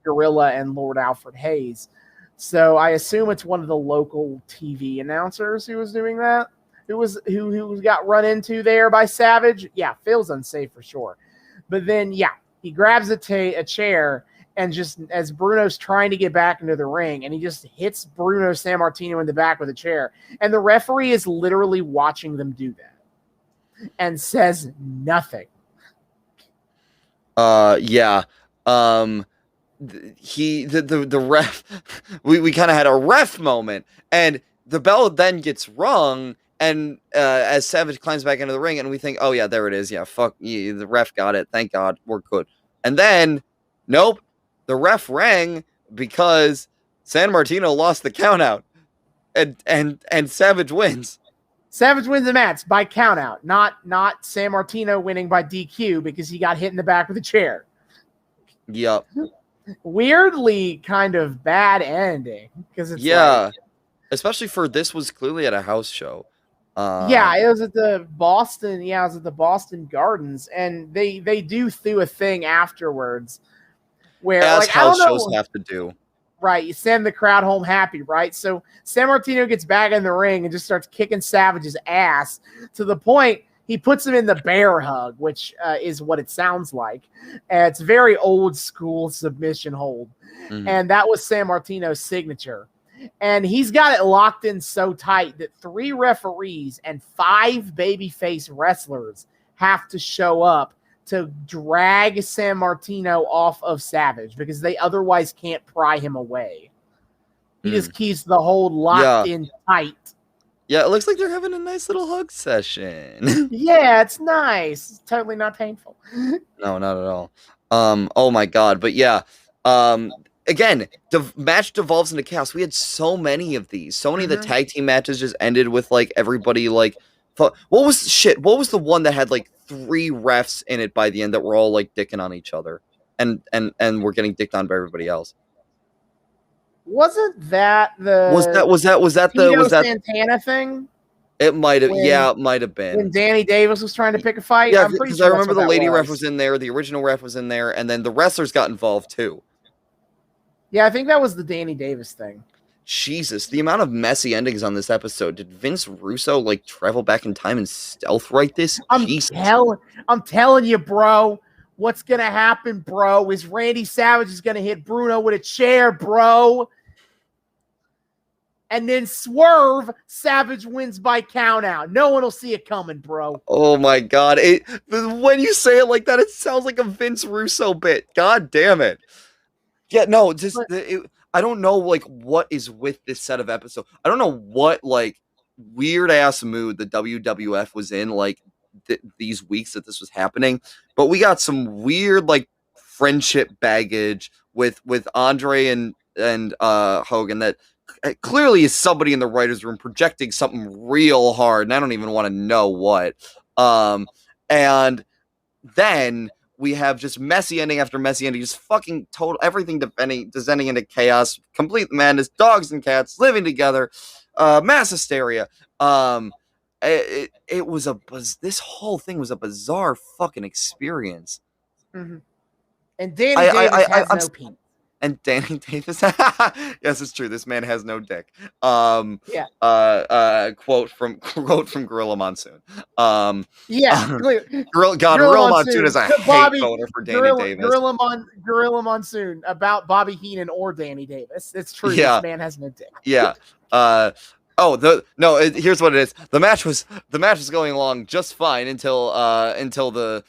Gorilla and Lord Alfred Hayes. So I assume it's one of the local TV announcers who was doing that. Who got run into there by Savage. Yeah, feels unsafe for sure. But then, he grabs a chair, and just as Bruno's trying to get back into the ring, and he just hits Bruno Sammartino in the back with a chair. And the referee is literally watching them do that and says nothing. The ref, we kind of had a ref moment, and the bell then gets rung. And as Savage climbs back into the ring, and we think, oh yeah, there it is. Yeah, fuck, yeah, the ref got it. Thank God, we're good. And then, nope, the ref rang because Sammartino lost the countout, and Savage wins. Savage wins the match by countout, not Sammartino winning by DQ because he got hit in the back with a chair. Yep. Weirdly, kind of bad ending because it's especially for this was clearly at a house show. It was at the Boston. Yeah, it was at the Boston Gardens, and they do a thing afterwards where as house shows have to do. Right, you send the crowd home happy, right? So Sammartino gets back in the ring and just starts kicking Savage's ass to the point he puts him in the bear hug, which is what it sounds like. It's very old school submission hold, and that was Sammartino's signature. And he's got it locked in so tight that 3 referees and 5 babyface wrestlers have to show up to drag Sammartino off of Savage because they otherwise can't pry him away. He just keeps the hold locked in tight. Yeah, it looks like they're having a nice little hug session. Yeah, it's nice. It's totally not painful. No, not at all. Oh my God. But yeah, again, the match devolves into chaos. We had so many of these. So many of the tag team matches just ended with like everybody like. What was the one that had like 3 refs in it by the end that were all like dicking on each other, and we're getting dicked on by everybody else? Wasn't that the was that Santana thing? It might have, When- it might have when been. Danny Davis was trying to pick a fight. Yeah, I'm pretty because sure I that's remember what the that lady ref was. was in there, the original ref was in there, and then the wrestlers got involved too. Yeah, I think that was the Danny Davis thing. Jesus, the amount of messy endings on this episode. Did Vince Russo like travel back in time and stealth write this? I'm telling you, bro. What's gonna happen, bro, is Randy Savage is gonna hit Bruno with a chair, bro. And then swerve, Savage wins by count out. No one will see it coming, bro. Oh my god. When you say it like that, it sounds like a Vince Russo bit. God damn it. Yeah, no, I don't know like what is with this set of episodes. I don't know what like weird ass mood the WWF was in like these weeks that this was happening, but we got some weird like friendship baggage with Andre and Hogan that clearly is somebody in the writers room projecting something real hard, and I don't even want to know what. And then we have just messy ending after messy ending, just fucking total everything descending into chaos, complete madness, dogs and cats living together, mass hysteria. It was this whole thing was a bizarre fucking experience. Mm-hmm. And Danny Davis has no penis. And Danny Davis, yes, it's true. This man has no dick. Quote from Gorilla Monsoon. Gorilla Monsoon is a hate voter for Danny Davis. Gorilla Monsoon about Bobby Heenan or Danny Davis. It's true. Yeah. This man has no dick. Yeah. Here's what it is. The match was going along just fine until the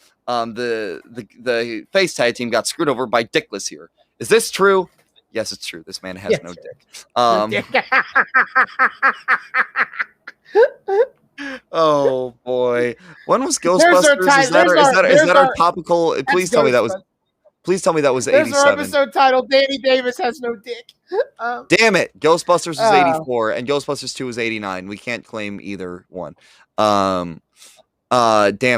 face tag team got screwed over by Dickless here. Is this true? Yes, it's true. This man has no dick. Oh boy. When was Ghostbusters? Is that our topical? Please tell me that was 87. There's our episode titled Danny Davis has no dick. Damn it. Ghostbusters is 84 and Ghostbusters 2 is 89. We can't claim either one. Damn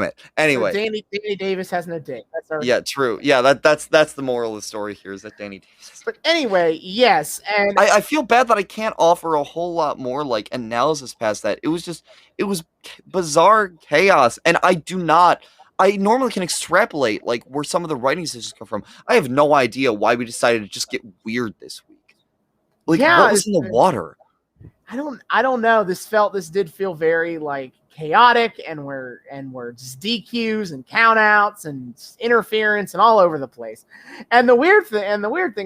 it. Anyway, so Danny Davis has no dick. That's our true. Yeah, that's the moral of the story here is that Danny Davis. But anyway, yes, and I feel bad that I can't offer a whole lot more like analysis past that. It was bizarre chaos, and I normally can extrapolate like where some of the writing decisions come from. I have no idea why we decided to just get weird this week. Like, what was in the water? I don't know. This did feel very like chaotic, and we're just DQs and countouts and interference and all over the place. And the weird thing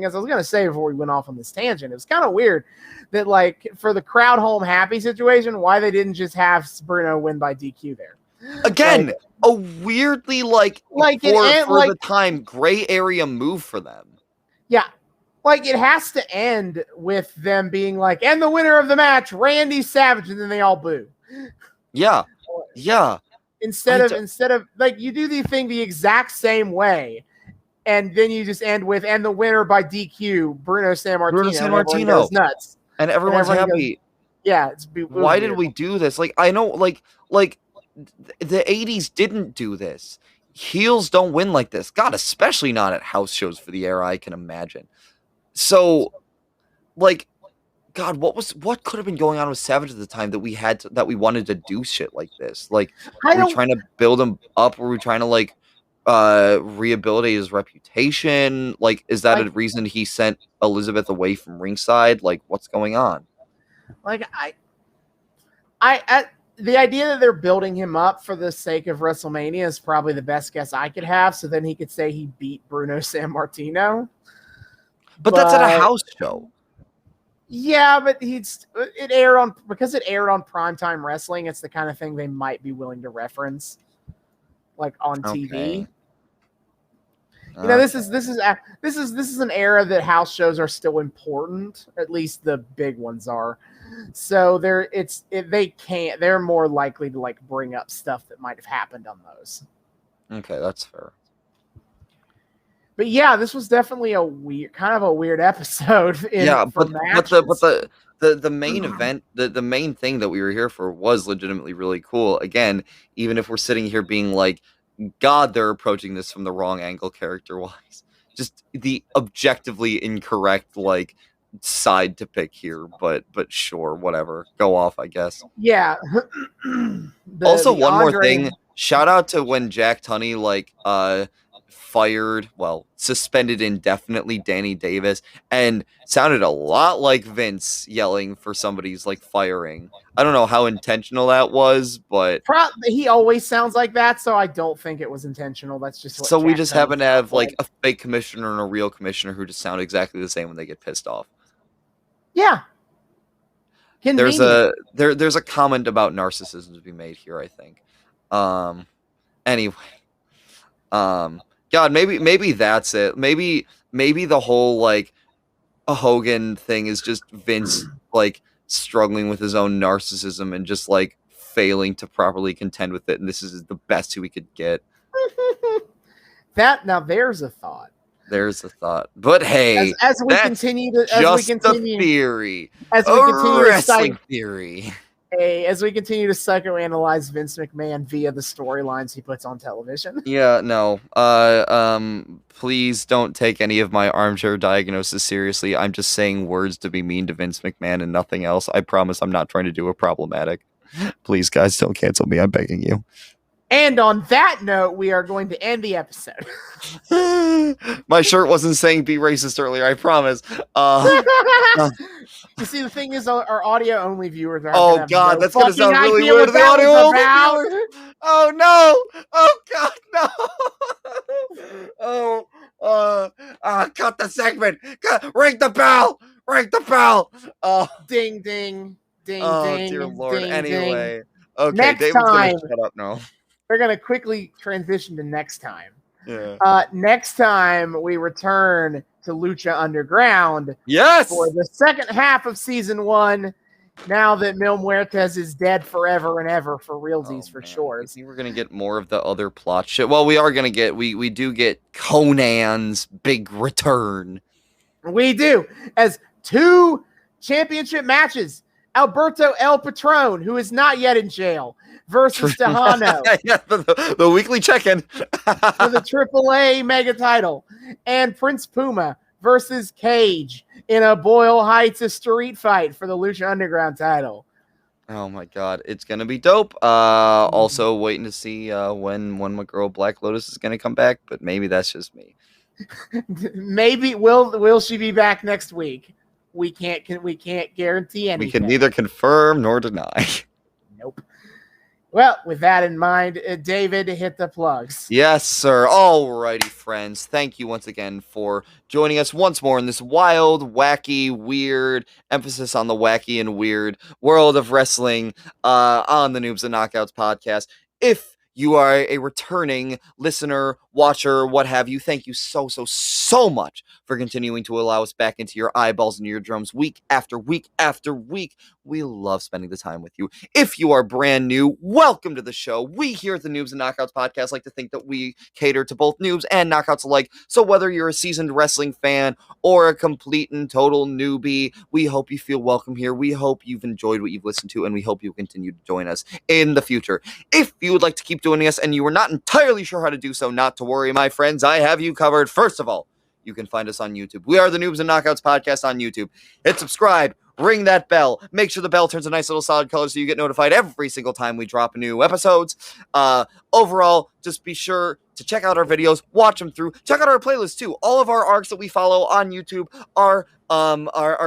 is, I was gonna say before we went off on this tangent, it was kind of weird that like for the crowd home happy situation, why they didn't just have Bruno win by DQ there. Again, like, a weirdly for the time gray area move for them. Yeah. Like, it has to end with them being like, and the winner of the match, Randy Savage, and then they all boo. Yeah. Yeah. Instead of like, you do the thing the exact same way, and then you just end with, and the winner by DQ, Bruno Sammartino. And goes nuts. And everyone's happy. Goes, why did we do this? Like, I know, like the 80s didn't do this. Heels don't win like this. God, especially not at house shows for the era, I can imagine. So, like, God, what could have been going on with Savage at the time that we wanted to do shit like this? Like, were we trying to build him up? Were we trying to like rehabilitate his reputation? Like, is that a reason he sent Elizabeth away from ringside? Like, what's going on? Like, the idea that they're building him up for the sake of WrestleMania is probably the best guess I could have. So then he could say he beat Bruno Sammartino. But that's at a house show. Yeah, but because it aired on primetime wrestling, it's the kind of thing they might be willing to reference, like on TV. You know, this is an era that house shows are still important. At least the big ones are. So they're more likely to like bring up stuff that might have happened on those. Okay, that's fair. But yeah, this was definitely a weird episode. But the main event, the main thing that we were here for was legitimately really cool. Again, even if we're sitting here being like, God, they're approaching this from the wrong angle character wise. Just the objectively incorrect, like side to pick here, but sure, whatever. Go off, I guess. Yeah. Also, the one more Andre- thing. Shout out to when Jack Tunney suspended indefinitely Danny Davis, and sounded a lot like Vince yelling for somebody's like firing. I don't know how intentional that was, but he always sounds like that, so I don't think it was intentional. That's just what so we Jack just Tunney happen to have sounds like a fake commissioner and a real commissioner who just sound exactly the same when they get pissed off. Yeah. There's Convenient. there's a comment about narcissism to be made here, I think. Anyway. God, maybe that's it. Maybe the whole like a Hogan thing is just Vince like struggling with his own narcissism and just like failing to properly contend with it, and this is the best we could get. There's a thought. There's a thought, but hey, as we that's continue to just a theory, as we continue wrestling theory. As we continue to psychoanalyze Vince McMahon via the storylines he puts on television. Yeah, no. Please don't take any of my armchair diagnosis seriously. I'm just saying words to be mean to Vince McMahon and nothing else. I promise I'm not trying to do a problematic. Please, guys, don't cancel me. I'm begging you. And on that note, we are going to end the episode. My shirt wasn't saying be racist earlier, I promise. You see, the thing is, our audio-only viewers are. Oh God, that's gonna sound really weird to the audio-only viewers. Oh no! Oh God, no! Cut the segment. Ring the bell. Ring the bell. Ding, ding, ding, oh, ding. Dear Lord. Ding, anyway, ding. Okay, next David's time, gonna shut up now. We're gonna quickly transition to next time. Yeah. Next time we return to Lucha Underground. Yes. For the second half of season 1. Now that Mil Muertes is dead forever and ever for realsies, for sure. I think we're gonna get more of the other plot shit. Well, we are gonna get we do get Conan's big return. We do, as 2 championship matches. Alberto El Patron, who is not yet in jail, versus Tejano. Yeah, the weekly check-in for the AAA mega title. And Prince Puma versus Cage in a Boyle Heights street fight for the Lucha Underground title. Oh my God, it's gonna be dope. Also waiting to see when my girl Black Lotus is gonna come back, but maybe that's just me. Maybe will she be back next week? We can't guarantee anything. We can neither confirm nor deny. Nope. Well, with that in mind, David, hit the plugs. Yes, sir. Alrighty, friends. Thank you once again for joining us once more in this wild, wacky, weird, emphasis on the wacky and weird world of wrestling on the Noobs and Knockouts podcast. If you are a returning listener, watcher, what have you, thank you so much for continuing to allow us back into your eyeballs and eardrums week after week after week. We love spending the time with you. If you are brand new, welcome to the show. We here at the Noobs and Knockouts podcast like to think that we cater to both noobs and knockouts alike. So whether you're a seasoned wrestling fan or a complete and total newbie, we hope you feel welcome here. We hope you've enjoyed what you've listened to, and we hope you continue to join us in the future. If you would like to keep joining us and you are not entirely sure how to do so, not to worry, my friends. I have you covered. First of all, you can find us on YouTube. We are the Noobs and Knockouts podcast on YouTube. Hit subscribe. Ring that bell. Make sure the bell turns a nice little solid color so you get notified every single time we drop new episodes. Overall, just be sure to check out our videos, watch them through. Check out our playlists too. All of our arcs that we follow on YouTube are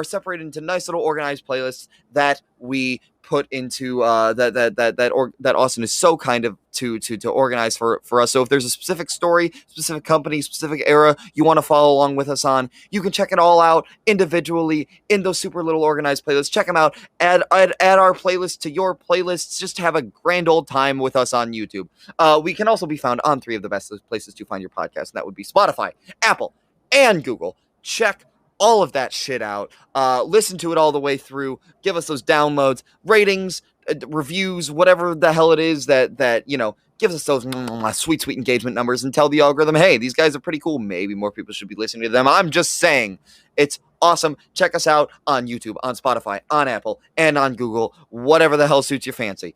separated into nice little organized playlists that we put into that Austin is so kind of to organize for us. So if there's a specific story, specific company, specific era you want to follow along with us on, you can check it all out individually in those super little organized playlists. Check them out. Add our playlist to your playlists. Just have a grand old time with us on YouTube. We can also be found on 3 of the best places to find your podcast, and that would be Spotify, Apple, and Google. Check all of that shit out. Listen to it all the way through. Give us those downloads, ratings, reviews, whatever the hell it is that gives us those sweet engagement numbers, and tell the algorithm, hey, these guys are pretty cool. Maybe more people should be listening to them. I'm just saying, it's awesome. Check us out on YouTube, on Spotify, on Apple, and on Google, whatever the hell suits your fancy.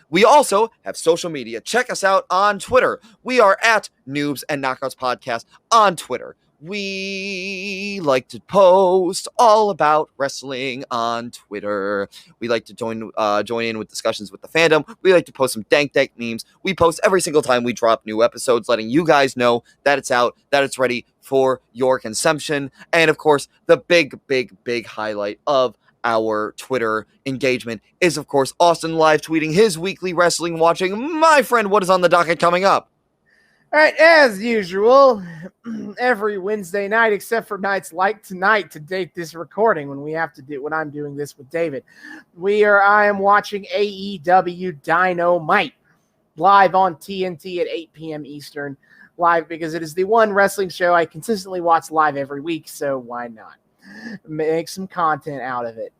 We also have social media. Check us out on Twitter. We are at Noobs and Knockouts Podcast on Twitter. we like to post all about wrestling on Twitter. We like to join in with discussions with the fandom. We like to post some dank memes. We post every single time we drop new episodes, letting you guys know that it's out, that it's ready for your consumption. And of course, the big highlight of our Twitter engagement is, of course, Austin live tweeting his weekly wrestling watching. My friend, what is on the docket coming up? All right, as usual, every Wednesday night, except for nights like tonight, to date this recording, when I'm doing this with David, I am watching AEW Dynamite live on TNT at 8 p.m. Eastern, live because it is the one wrestling show I consistently watch live every week. So why not make some content out of it?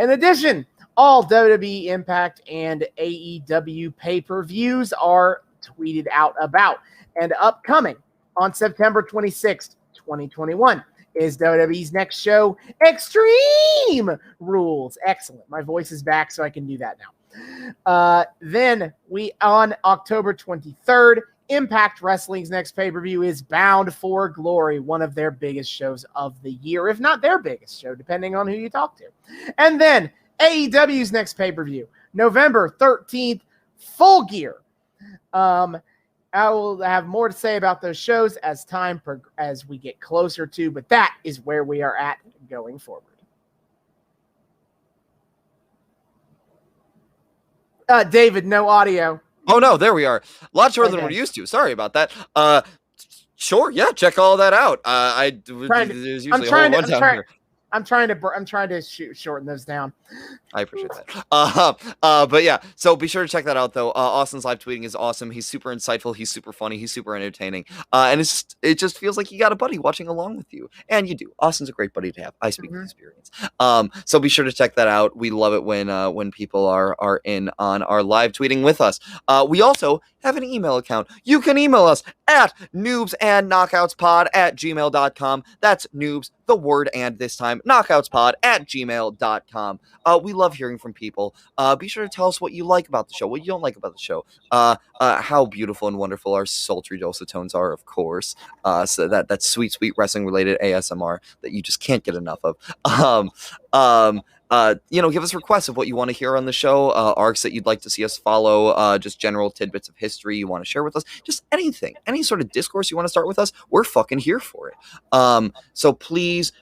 In addition, all WWE Impact and AEW pay-per-views are tweeted out about and upcoming on September 26th, 2021 is WWE's next show, Extreme Rules. Excellent. My voice is back, so I can do that now. Then on October 23rd, Impact Wrestling's next pay-per-view is Bound for Glory, one of their biggest shows of the year, if not their biggest show, depending on who you talk to. And then AEW's next pay-per-view, November 13th, Full Gear. I will have more to say about those shows as we get closer to, but that is where we are at going forward. David, no audio. Oh no, there we are. A lot shorter than we're used to. Sorry about that. Sure, yeah, check all that out. I'm trying to shorten those down. I appreciate that. But yeah, so be sure to check that out though. Austin's live tweeting is awesome. He's super insightful. He's super funny. He's super entertaining. And it just feels like you got a buddy watching along with you. And you do. Austin's a great buddy to have. I speak from experience. So be sure to check that out. We love it when people are in on our live tweeting with us. We also have an email account. You can email us at noobsandknockoutspod@gmail.com. That's noobs, the word and this time, knockoutspod@gmail.com. We love hearing from people. Be sure to tell us what you like about the show, what you don't like about the show, how beautiful and wonderful our sultry dulcet tones are, of course. So that sweet wrestling related ASMR that you just can't get enough of. Give us requests of what you want to hear on the show, arcs that you'd like to see us follow, just general tidbits of history you want to share with us, just anything, any sort of discourse you want to start with us. We're fucking here for it. So please,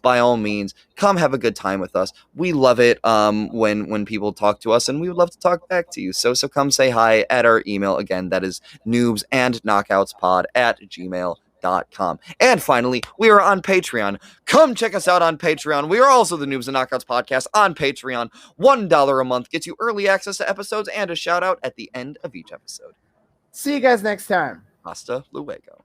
by all means, come have a good time with us. We love it when people talk to us, and we would love to talk back to you. So come say hi at our email. Again, that is noobsandknockoutspod@gmail.com. And finally, we are on Patreon. Come check us out on Patreon. We are also the Noobs and Knockouts podcast on Patreon. $1 a month gets you early access to episodes and a shout out at the end of each episode. See you guys next time. Hasta luego.